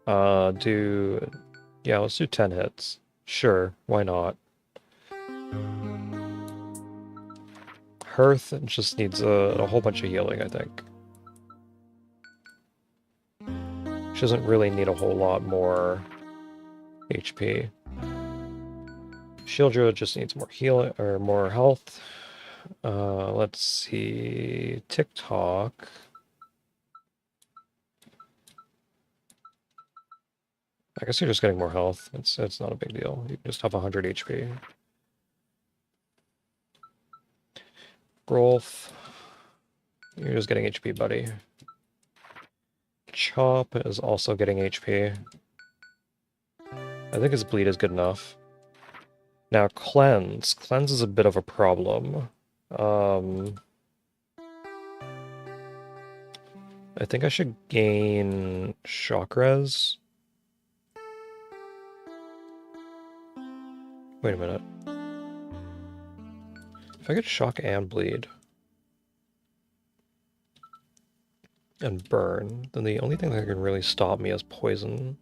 Yeah, let's do 10 hits. Sure, why not? Hearth just needs a whole bunch of healing, I think. She doesn't really need a whole lot more HP. Shieldra just needs more healing or more health. Let's see. TikTok. I guess you're just getting more health. It's not a big deal. You just have 100 HP. Grolf. You're just getting HP, buddy. Chop is also getting HP. I think his bleed is good enough. Now, Cleanse. Cleanse is a bit of a problem. I think I should gain Shock Res. Wait a minute. If I get Shock and Bleed... and burn, then the only thing that can really stop me is poison.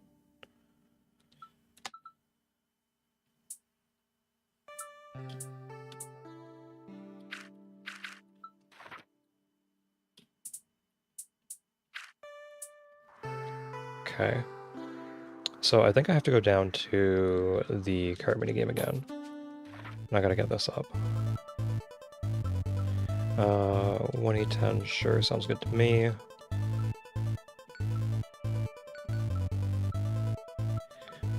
Okay. So I think I have to go down to the card minigame again. And I gotta get this up. 1e10, sure, sounds good to me.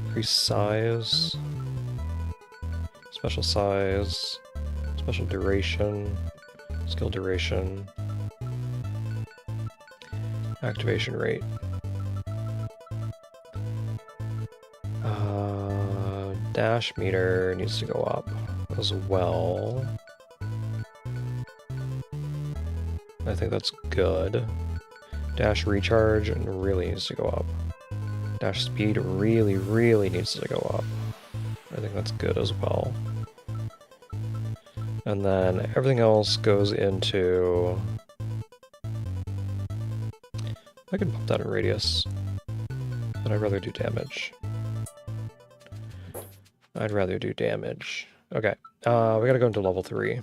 Increase size. Special size. Special duration. Skill duration. Activation rate. Dash meter needs to go up as well. I think that's good. Dash recharge really needs to go up. Dash speed really needs to go up. I think that's good as well. And then everything else goes into... I can pump that in radius, but I'd rather do damage. I'd rather do damage. Okay, we gotta go into level 3.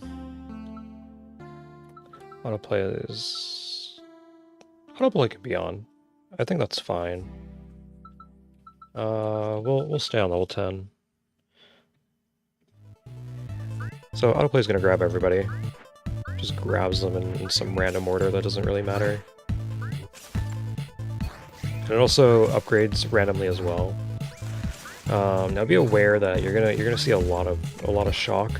Autoplay is... Autoplay can be on. I think that's fine. We'll stay on level 10. So autoplay is gonna grab everybody. Just grabs them in some random order that doesn't really matter. And it also upgrades randomly as well. Now be aware that you're gonna see a lot of shock.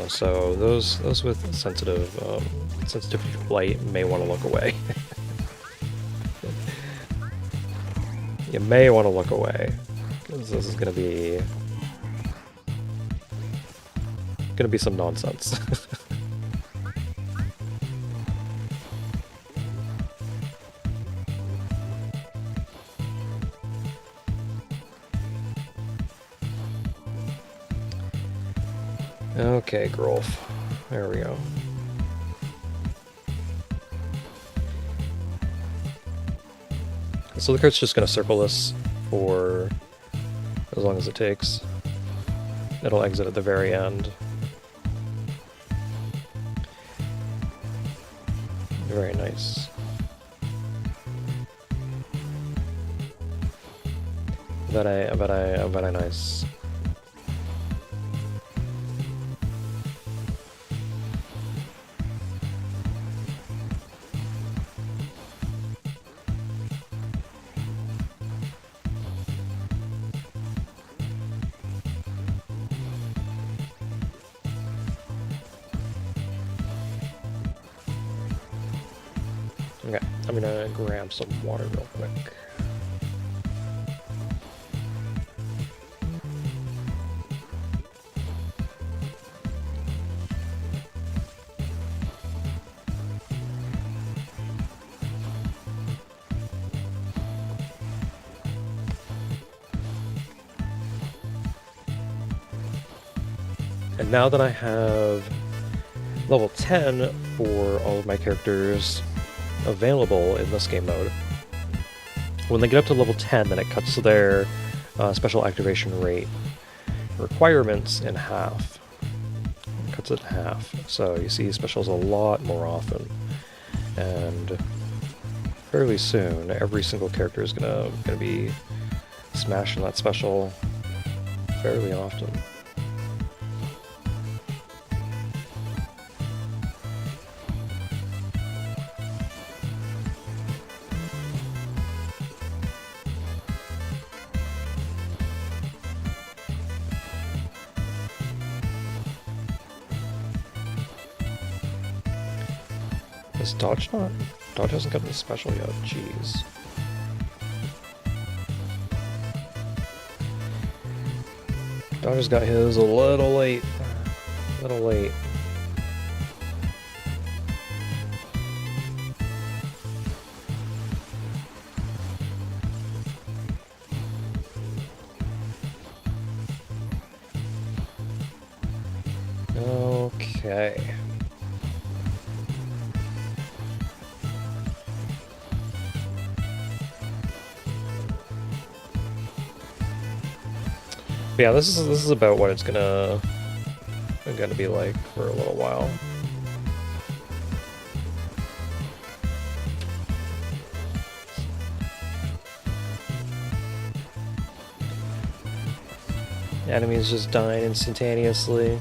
So those with sensitivity to light may want to look away. You may want to look away, because this is gonna be some nonsense. Okay, Grolf. There we go. So the cart's just going to circle this for as long as it takes. It'll exit at the very end. Very nice. Very nice. Okay, I'm gonna grab some water real quick. And now that I have level 10 for all of my characters available in this game mode, when they get up to level 10, then it cuts their special activation rate requirements in half. It cuts it in half. So you see specials a lot more often. And fairly soon, every single character is gonna be smashing that special fairly often. Is Dodge not? Dodge hasn't gotten the special yet, jeez. Dodge's got his a little late. A little late. Okay. But yeah, this is about what it's gonna be like for a little while. Enemies just dying instantaneously.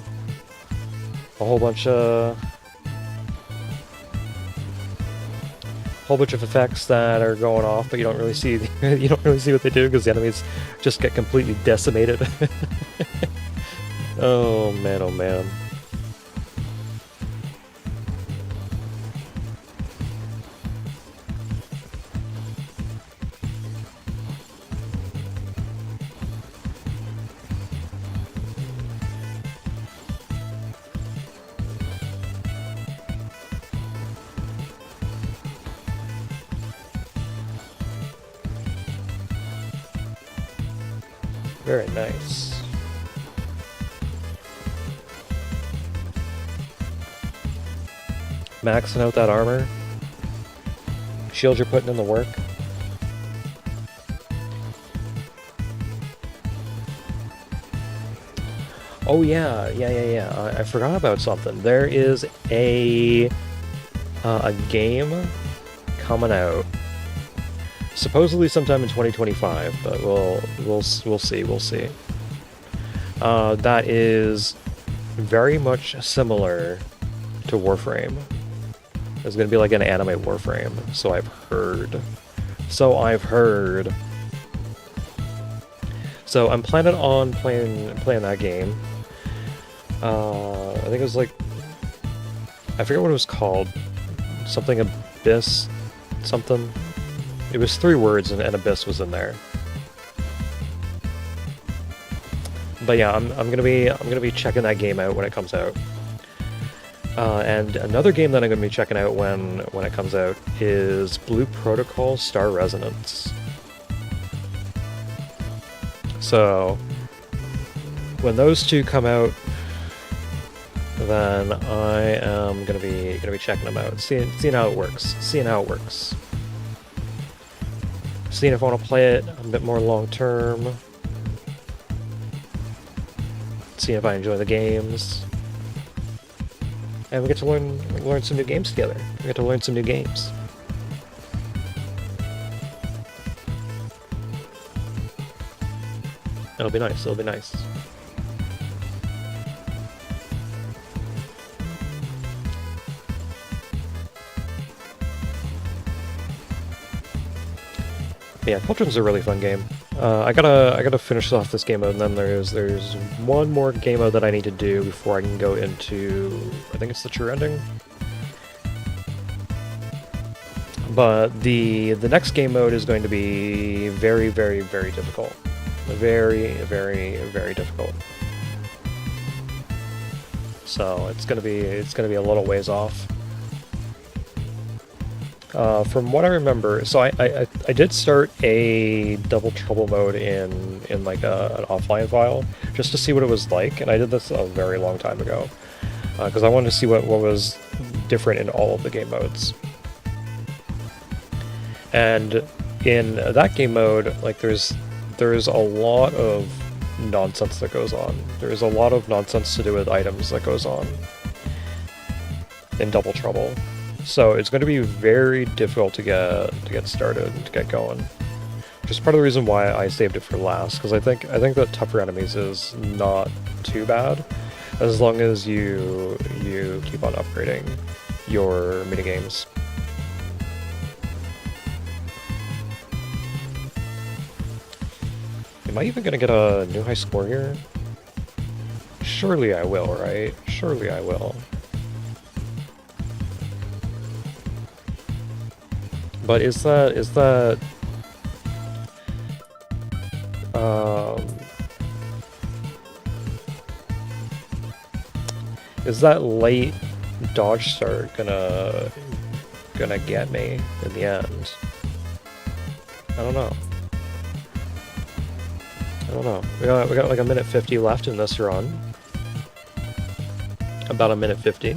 A whole bunch of whole bunch of effects that are going off, but you don't really see you don't really see what they do because the enemies just get completely decimated. Oh man, oh man. Very nice. Maxing out that armor. Shield, you're putting in the work. Oh yeah. I forgot about something. There is a game coming out. Supposedly sometime in 2025, but we'll see. That is very much similar to Warframe. It's going to be like an anime Warframe, so I've heard. So I'm planning on playing that game. I think it was like, I forget what it was called. Something Abyss, something. It was 3 words, and Abyss was in there. But yeah, I'm gonna be checking that game out when it comes out. And another game that I'm gonna be checking out when it comes out is Blue Protocol Star Resonance. So when those two come out, then I am gonna be checking them out, seeing how it works, seeing if I want to play it a bit more long term, seeing if I enjoy the games, and we get to learn some new games together. We get to learn some new games. It'll be nice. It'll be nice. Yeah, Cauldron's a really fun game. I gotta finish off this game mode, and then there's one more game mode that I need to do before I can go into, I think it's the true ending. But the next game mode is going to be very, very, very difficult. Very, very, very difficult. So it's gonna be a little ways off. From what I remember, so I did start a Double Trouble mode in like an offline file just to see what it was like, and I did this a very long time ago because I wanted to see what was different in all of the game modes. And in that game mode, like there's a lot of nonsense that goes on. There's a lot of nonsense to do with items that goes on in Double Trouble. So it's going to be very difficult to get started and to get going. Which is part of the reason why I saved it for last, because I think that tougher enemies is not too bad, as long as you keep on upgrading your minigames. Am I even going to get a new high score here? Surely I will, right? Surely I will. But is that late dodge start gonna get me in the end? I don't know. We got like a minute 50 left in this run. About a minute 50.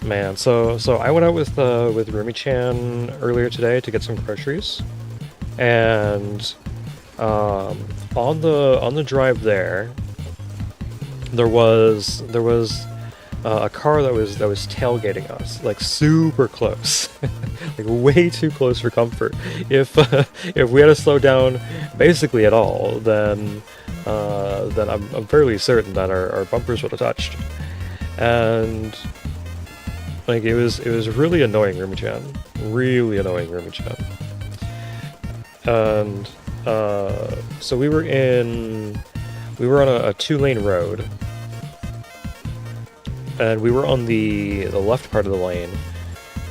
Man, so I went out with Rumi-chan earlier today to get some groceries, and on the drive there was a car that was tailgating us, like super close, like way too close for comfort. If we had to slow down basically at all, then I'm fairly certain that our bumpers would have touched. And like it was really annoying, Rumichan. Really annoying, Rumichan. And so we were on a 2-lane road, and we were on the left part of the lane,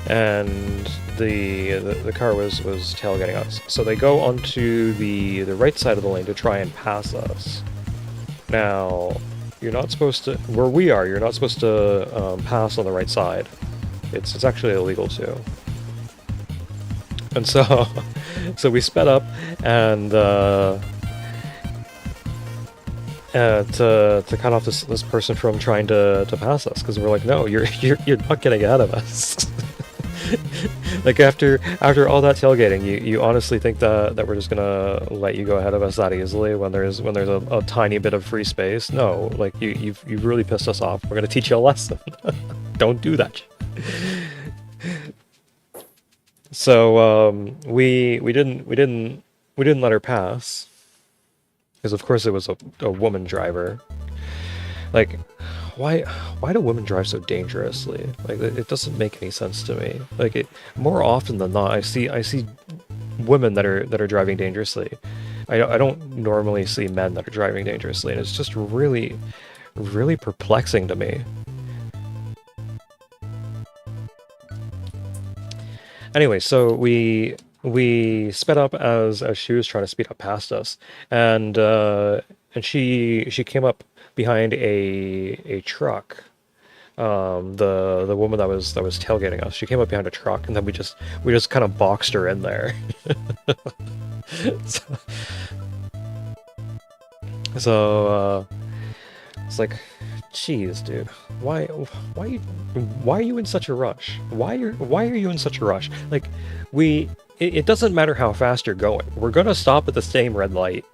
and the car was tailgating us. So they go onto the right side of the lane to try and pass us. Now, you're not supposed to, where we are, you're not supposed to pass on the right side. It's actually illegal too. And so so we sped up and to cut off this person from trying to pass us, because we're like, no, you're not getting ahead of us. Like after all that tailgating, you honestly think that we're just gonna let you go ahead of us that easily when there's a tiny bit of free space? No, like you've really pissed us off. We're gonna teach you a lesson. Don't do that. So we didn't let her pass, because of course it was a woman driver. Like, why do women drive so dangerously? Like, it doesn't make any sense to me. Like, more often than not, I see women that are driving dangerously. I don't normally see men that are driving dangerously, and it's just really, really perplexing to me. Anyway, so we sped up as she was trying to speed up past us, and she came up behind a truck. The woman that was tailgating us, she came up behind a truck, and then we just kind of boxed her in there. So it's like, jeez, dude, why are you in such a rush? Why are you in such a rush? Like, it doesn't matter how fast you're going. We're gonna stop at the same red light.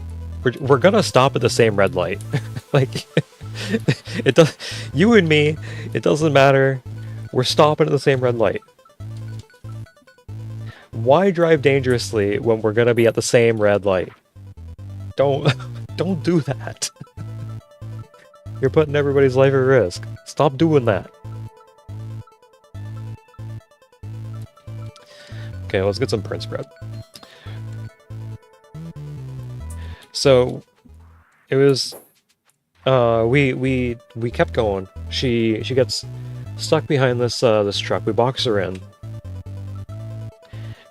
We're gonna stop at the same red light. Like, you and me, it doesn't matter. We're stopping at the same red light. Why drive dangerously when we're gonna be at the same red light? Don't do that. You're putting everybody's life at risk. Stop doing that. Okay, let's get some Prince bread. So it was we kept going. She gets stuck behind this this truck. We box her in,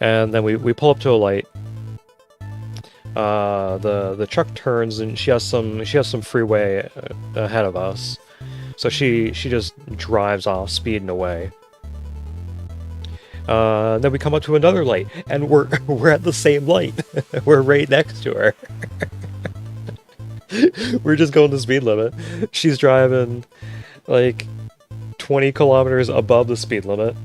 and then we pull up to a light. The truck turns, and she has some freeway ahead of us, so she just drives off, speeding away. Then we come up to another light, and we're at the same light. We're right next to her. We're just going the speed limit. She's driving like 20 kilometers above the speed limit.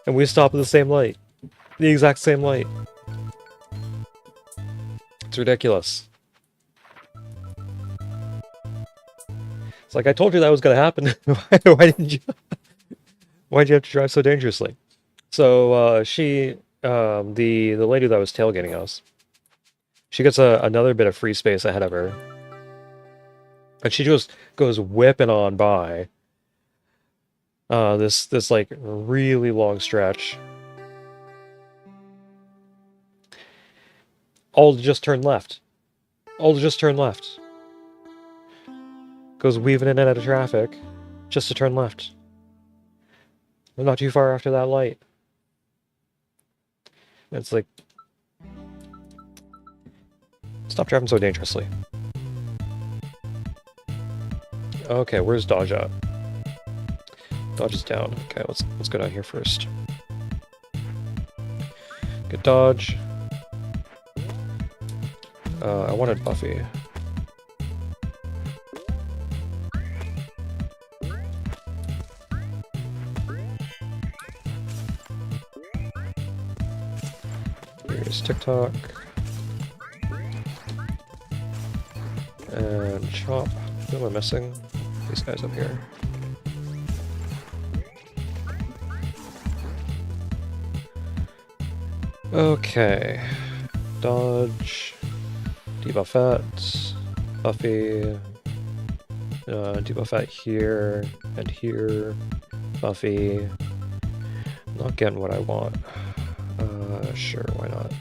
And we stop at the same light. The exact same light. It's ridiculous. It's like, I told you that was gonna happen. Why'd you have to drive so dangerously? So the lady that was tailgating us, she gets another bit of free space ahead of her, and she just goes whipping on by this like really long stretch, all to just turn left. Goes weaving in and out of traffic just to turn left. We're not too far after that light. It's like, stop driving so dangerously. Okay, where's Dodge at? Dodge is down. Okay, let's go down here first. Get Dodge. I wanted Buffy. Here's TikTok. And chop. Who am I missing? These guys up here. Okay. Dodge. Debuffette. Buffy. Debuffette here and here. Buffy. Not getting what I want. Sure, why not?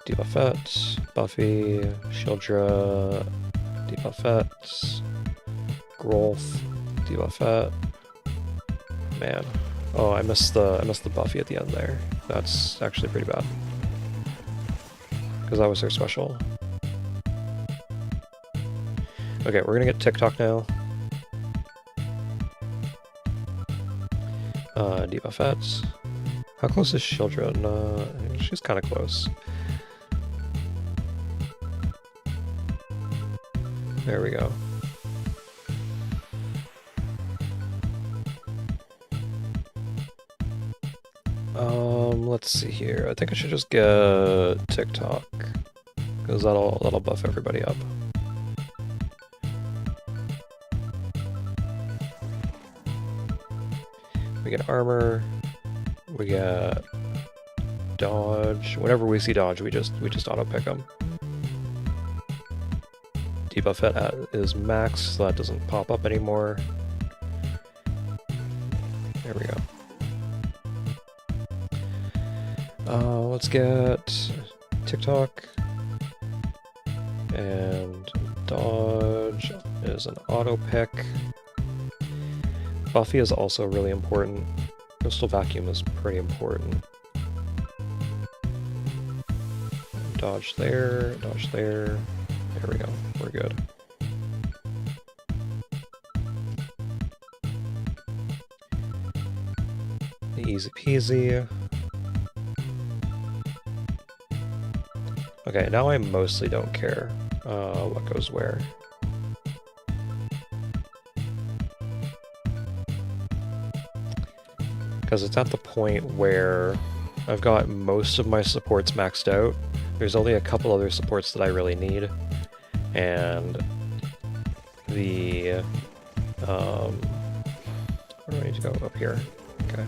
Debuffette, Buffy, Shieldra, Debuffette, Growth, Debuffette. Man. Oh, I missed the Buffy at the end there. That's actually pretty bad. Because that was her special. Okay, we're gonna get TikTok now. Debuffettes. How close is Shieldra? She's kind of close. There we go. Let's see here. I think I should just get TikTok, because that'll buff everybody up. We get armor. We get dodge. Whenever we see dodge, we just auto pick them. Debuffette is max, so that doesn't pop up anymore. There we go. Let's get TikTok, and dodge is an auto pick. Buffy is also really important. Crystal Vacuum is pretty important. Dodge there, dodge there. There we go, we're good. Easy peasy. Okay, now I mostly don't care what goes where. Because it's at the point where I've got most of my supports maxed out. There's only a couple other supports that I really need. And the... where do I need to go? Up here. Okay.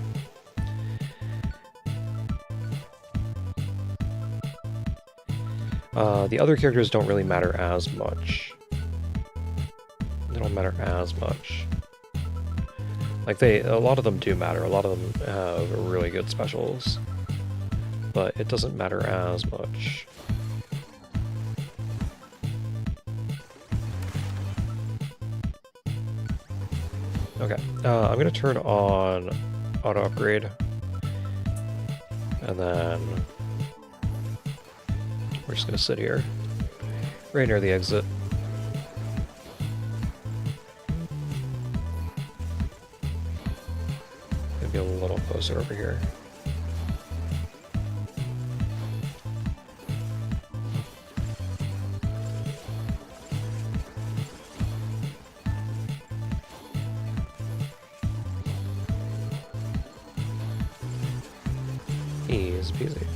The other characters don't really matter as much. They don't matter as much. Like, a lot of them do matter. A lot of them have really good specials. But it doesn't matter as much. Okay, I'm gonna turn on auto upgrade. And then we're just gonna sit here, right near the exit. Maybe a little closer over here. Easy peasy.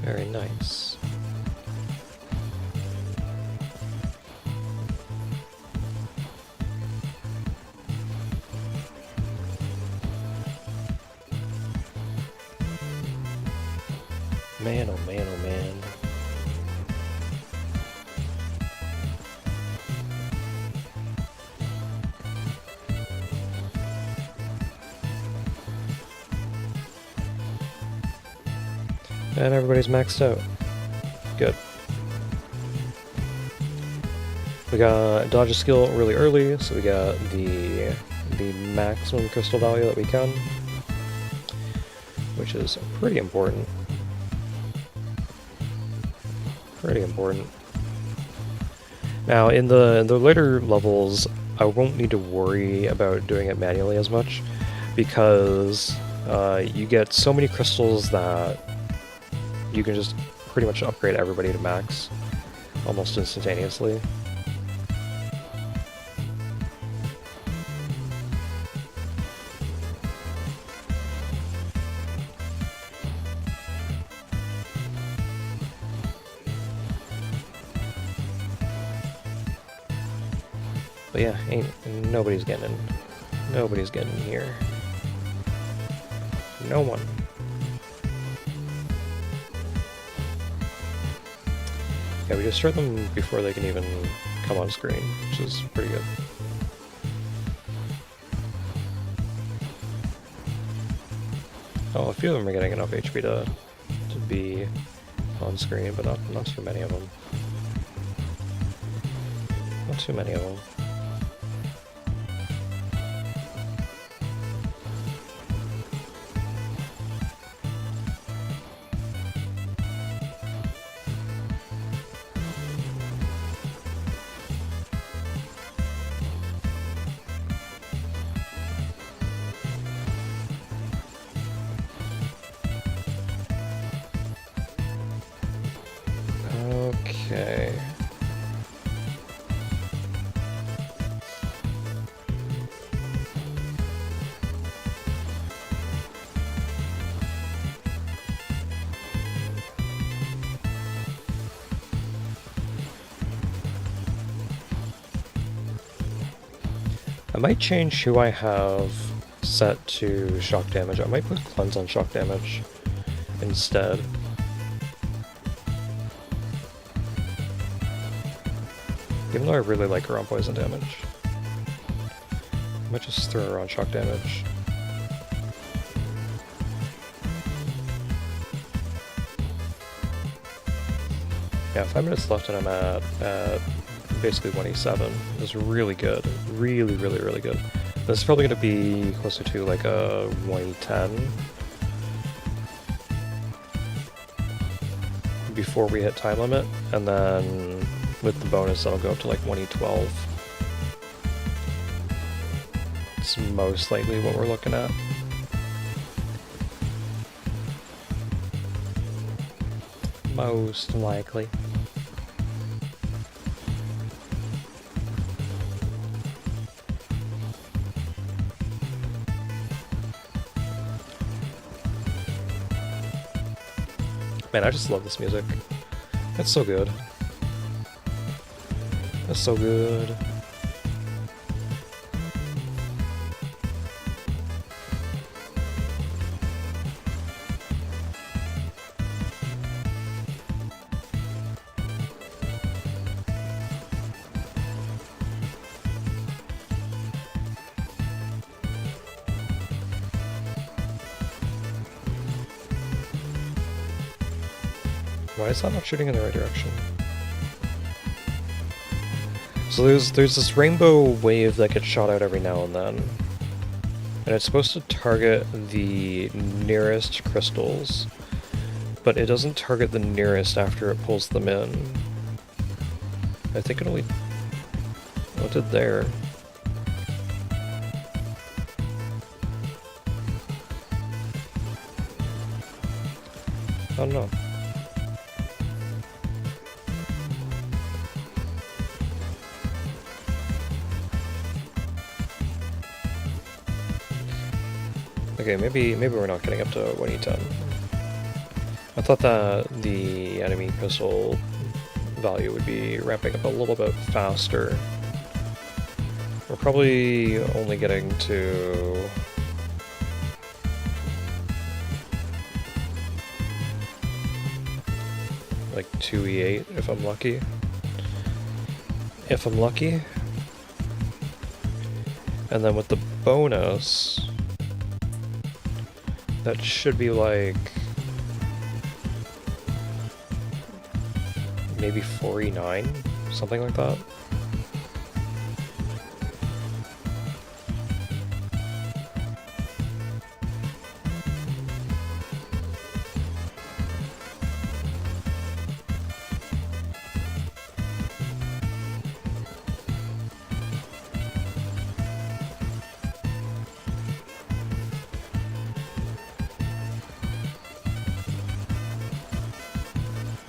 Very nice. Man, oh man, oh man. And everybody's maxed out. Good. We got dodge a skill really early, so we got the maximum crystal value that we can, which is pretty important. Pretty important. Now, in the later levels, I won't need to worry about doing it manually as much, because you get so many crystals that you can just pretty much upgrade everybody to max almost instantaneously. But yeah, nobody's getting in. Nobody's getting in here. No one. Yeah, we destroyed them before they can even come on screen, which is pretty good. Oh, a few of them are getting enough HP to be on screen, but not too many of them. Not too many of them. Okay. I might change who I have set to shock damage. I might put Cleanse on shock damage instead. Even though I really like her on poison damage. I might just throw her on shock damage. Yeah, 5 minutes left and I'm at basically 1E7. It's really good. Really, really, really good. This is probably going to be closer to like a 1E10 before we hit time limit, and then with the bonus that'll go up to like 1E12. It's most likely what we're looking at. Most likely. Man, I just love this music. It's so good. It's so good. Why is that not shooting in the right direction? So there's this rainbow wave that gets shot out every now and then. And it's supposed to target the nearest crystals, but it doesn't target the nearest after it pulls them in. I think it only... What did there? I don't know. Okay, maybe we're not getting up to 1E10. I thought that the enemy crystal value would be ramping up a little bit faster. We're probably only getting to... like 2E8 if I'm lucky. If I'm lucky. And then with the bonus... that should be like maybe 4E9, something like that.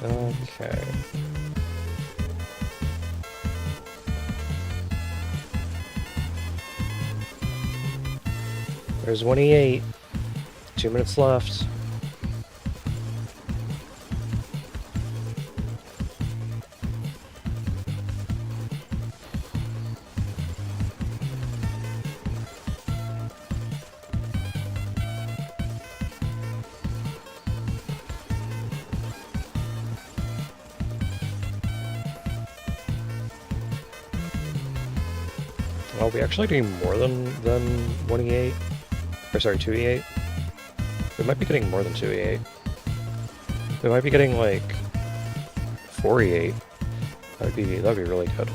Okay. There's 1E8. 2 minutes left. Well, we actually getting more than 1E8. Or sorry, 2E8. We might be getting more than 2E8. We might be getting like 4E8. That'd be really good.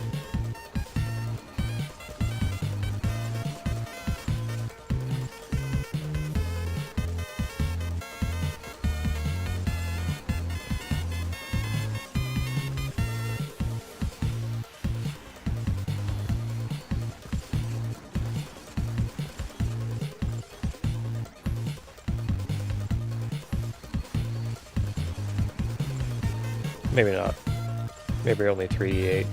Maybe not. Maybe only 3E8.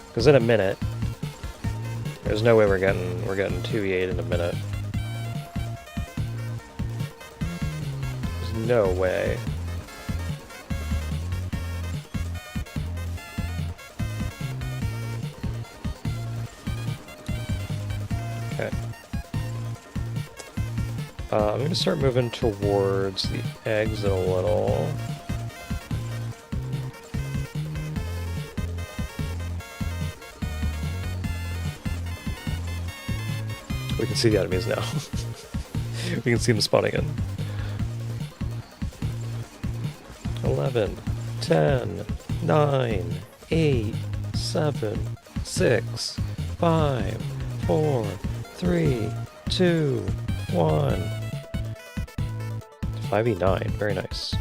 Because in a minute, there's no way we're getting 2E8 in a minute. There's no way. Okay. I'm going to start moving towards the eggs a little. We can see the enemies now. We can see them spawning in. 11, 10, 9, 8, 7, 6, 5, 4, 3, 2, 1. 5E9, very nice.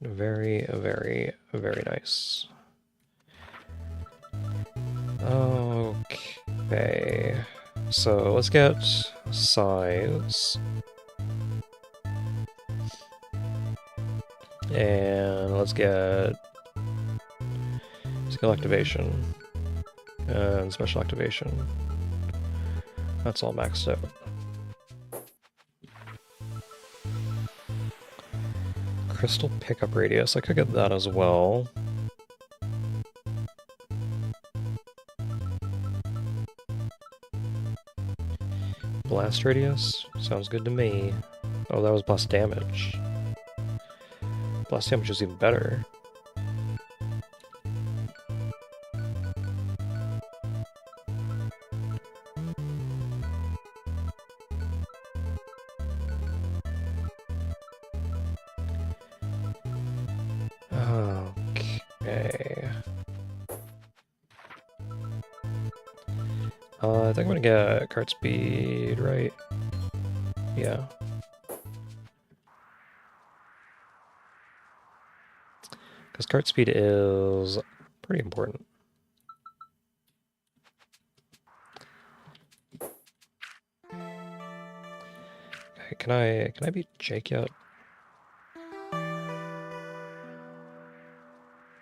Very, very, very nice. Okay, so let's get size. And let's get skill activation. And special activation. That's all maxed out. Crystal pickup radius, I could get that as well. Blast radius, sounds good to me. Oh, that was blast damage. Blast damage is even better. Okay. I think I'm gonna get cart speed, right? Yeah. Because cart speed is pretty important. Okay, can I beat Jake yet?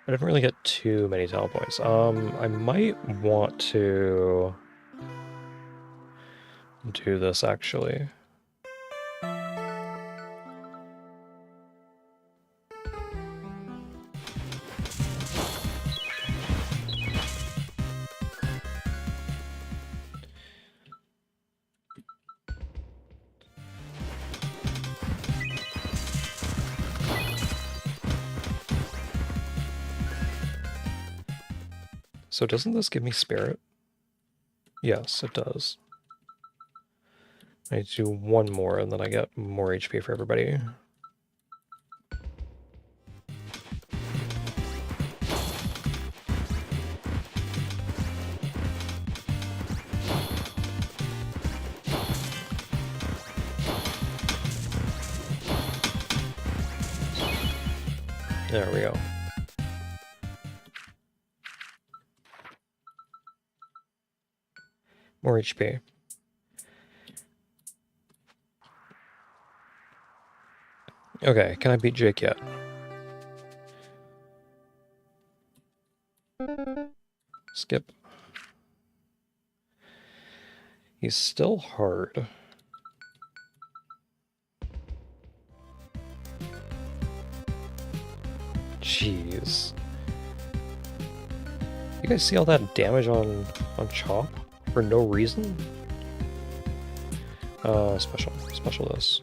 I didn't really get too many talent points. I might want to do this actually. So doesn't this give me spirit? Yes, it does. I need to do one more and then I get more HP for everybody. There we go. More HP. Okay, can I beat Jake yet? Skip. He's still hard. Jeez. You guys see all that damage on Chomp for no reason? Special this.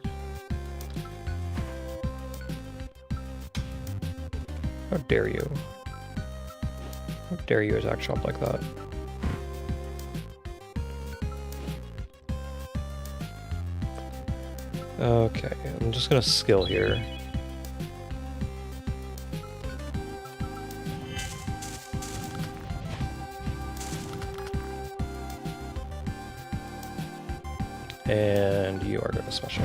How dare you? How dare you attack Chomp like that? Okay, I'm just gonna skill here. And you are gonna special.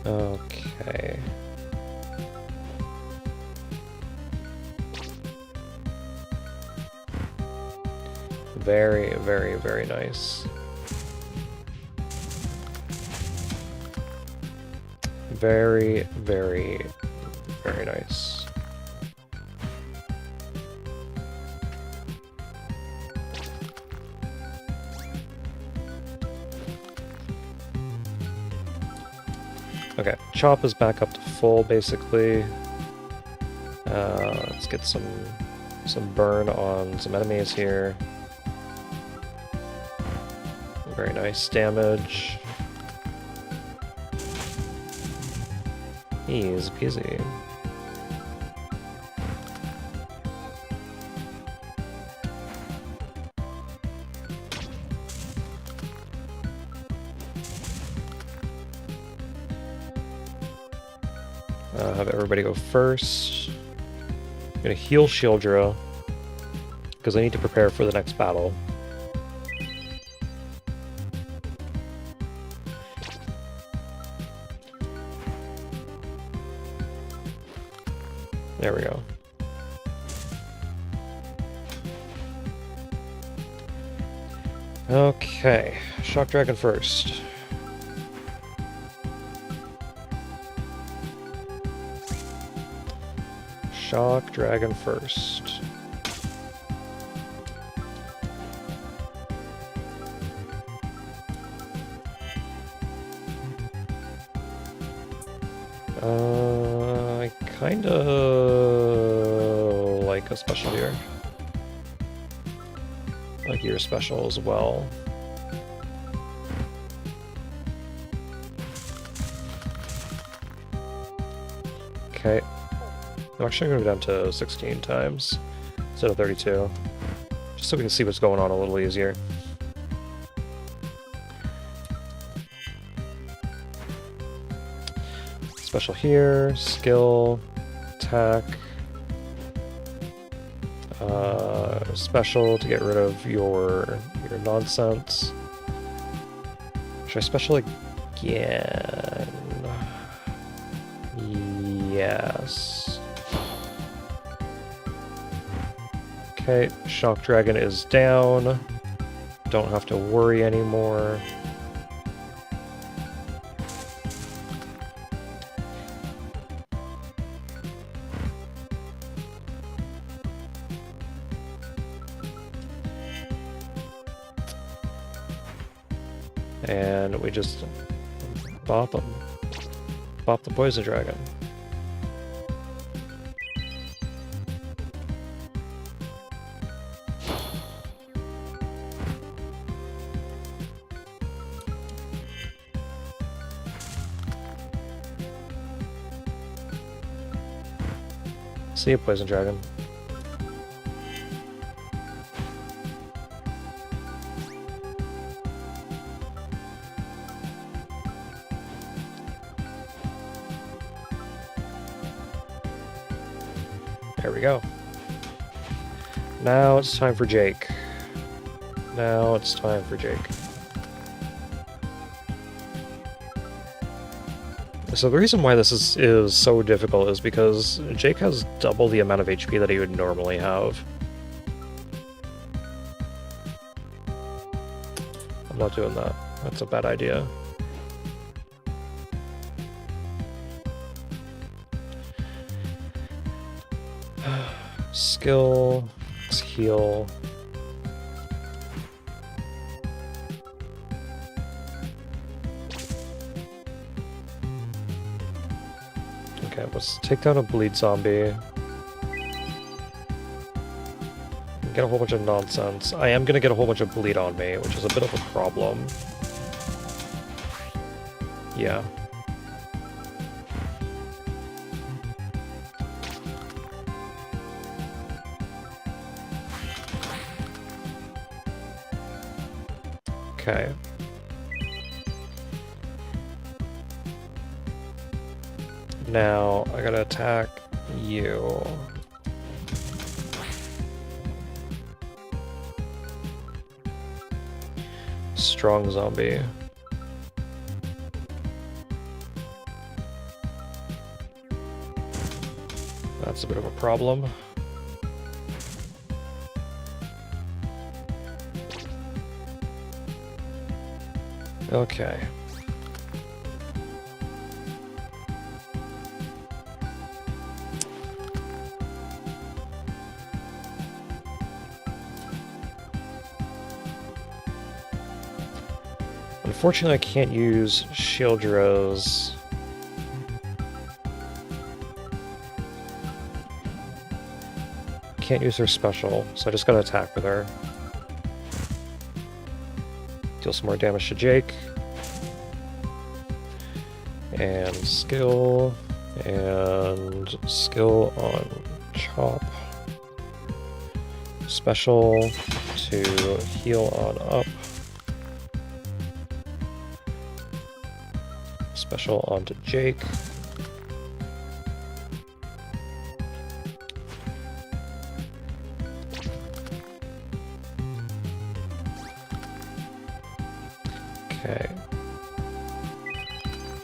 Okay. Very, very, very nice. Very, very, very nice. Okay, Chop is back up to full, basically. Let's get some burn on some enemies here. Very nice damage. Easy peasy. Have everybody go first. I'm gonna heal Shieldra because I need to prepare for the next battle. There we go. Okay, Shock Dragon first. Shock Dragon first. I kinda like a special here. Like your special as well. Okay. I'm actually going to go down to 16 times instead of 32, just so we can see what's going on a little easier. Special here, skill, attack, special to get rid of your nonsense. Should I special again? Yes. Okay, Shock Dragon is down. Don't have to worry anymore. And we just bop them. Bop the Poison Dragon. See you, Poison Dragon. There we go. Now it's time for Jake. Now it's time for Jake. So the reason why this is so difficult is because Jake has double the amount of HP that he would normally have. I'm not doing that. That's a bad idea. Skill, let's heal. Okay, let's take down a bleed zombie. Get a whole bunch of nonsense. I am gonna get a whole bunch of bleed on me, which is a bit of a problem. Yeah. Okay. Now, I gotta attack you. Strong zombie. That's a bit of a problem. Okay. Unfortunately, I can't use Shieldrose. Can't use her special, so I just gotta attack with her. Deal some more damage to Jake. And skill on Chop. Special to heal on up. Special onto Jake. Okay.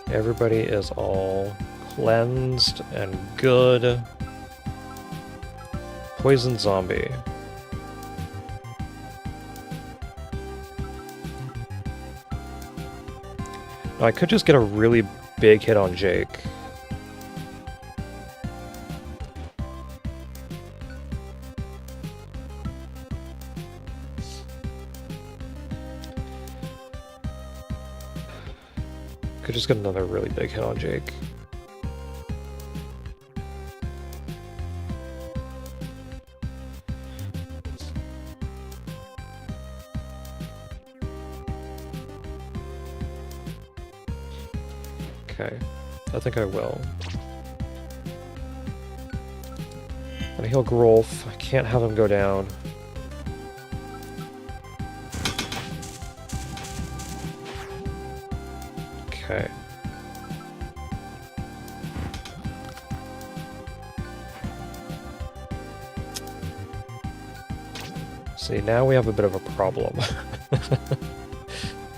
Everybody is all cleansed and good. Poison zombie. Now, I could just get a really big hit on Jake. Could just get another really big hit on Jake. Okay, I think I will. I'm gonna heal Grolf. I can't have him go down. Okay. See, now we have a bit of a problem.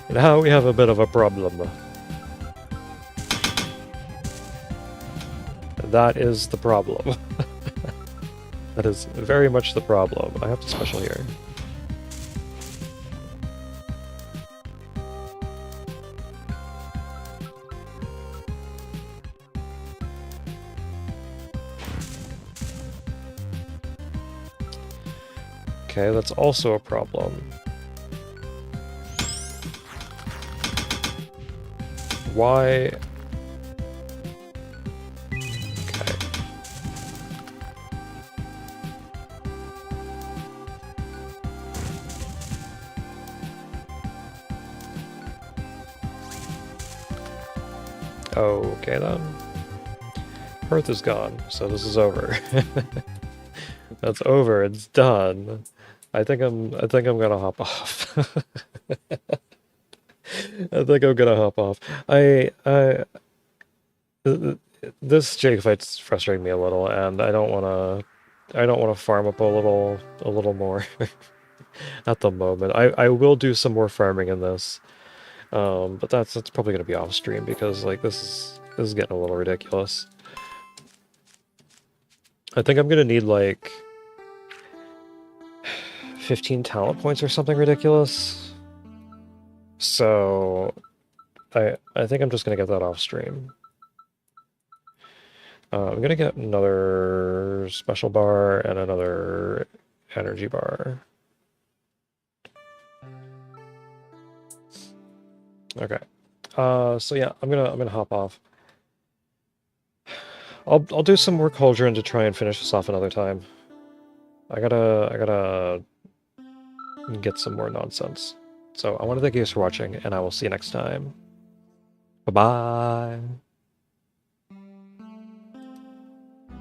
Now we have a bit of a problem. That is the problem. That is very much the problem. I have to special here. Okay, that's also a problem. Why? Okay. Okay then. Earth is gone, so this is over. That's over, it's done. I think I'm gonna hop off. I think I'm gonna hop off. This Jake fight's frustrating me a little, and I don't wanna farm up a little more. at the moment. I will do some more farming in this. But that's probably gonna be off stream because like this is getting a little ridiculous. I think I'm gonna need like 15 talent points or something ridiculous. So I think I'm just gonna get that off stream. I'm gonna get another special bar and another energy bar. Okay. So yeah, I'm gonna hop off. I'll do some more Cauldron to try and finish this off another time. I gotta get some more nonsense. So I want to thank you guys for watching, and I will see you next time. Bye-bye!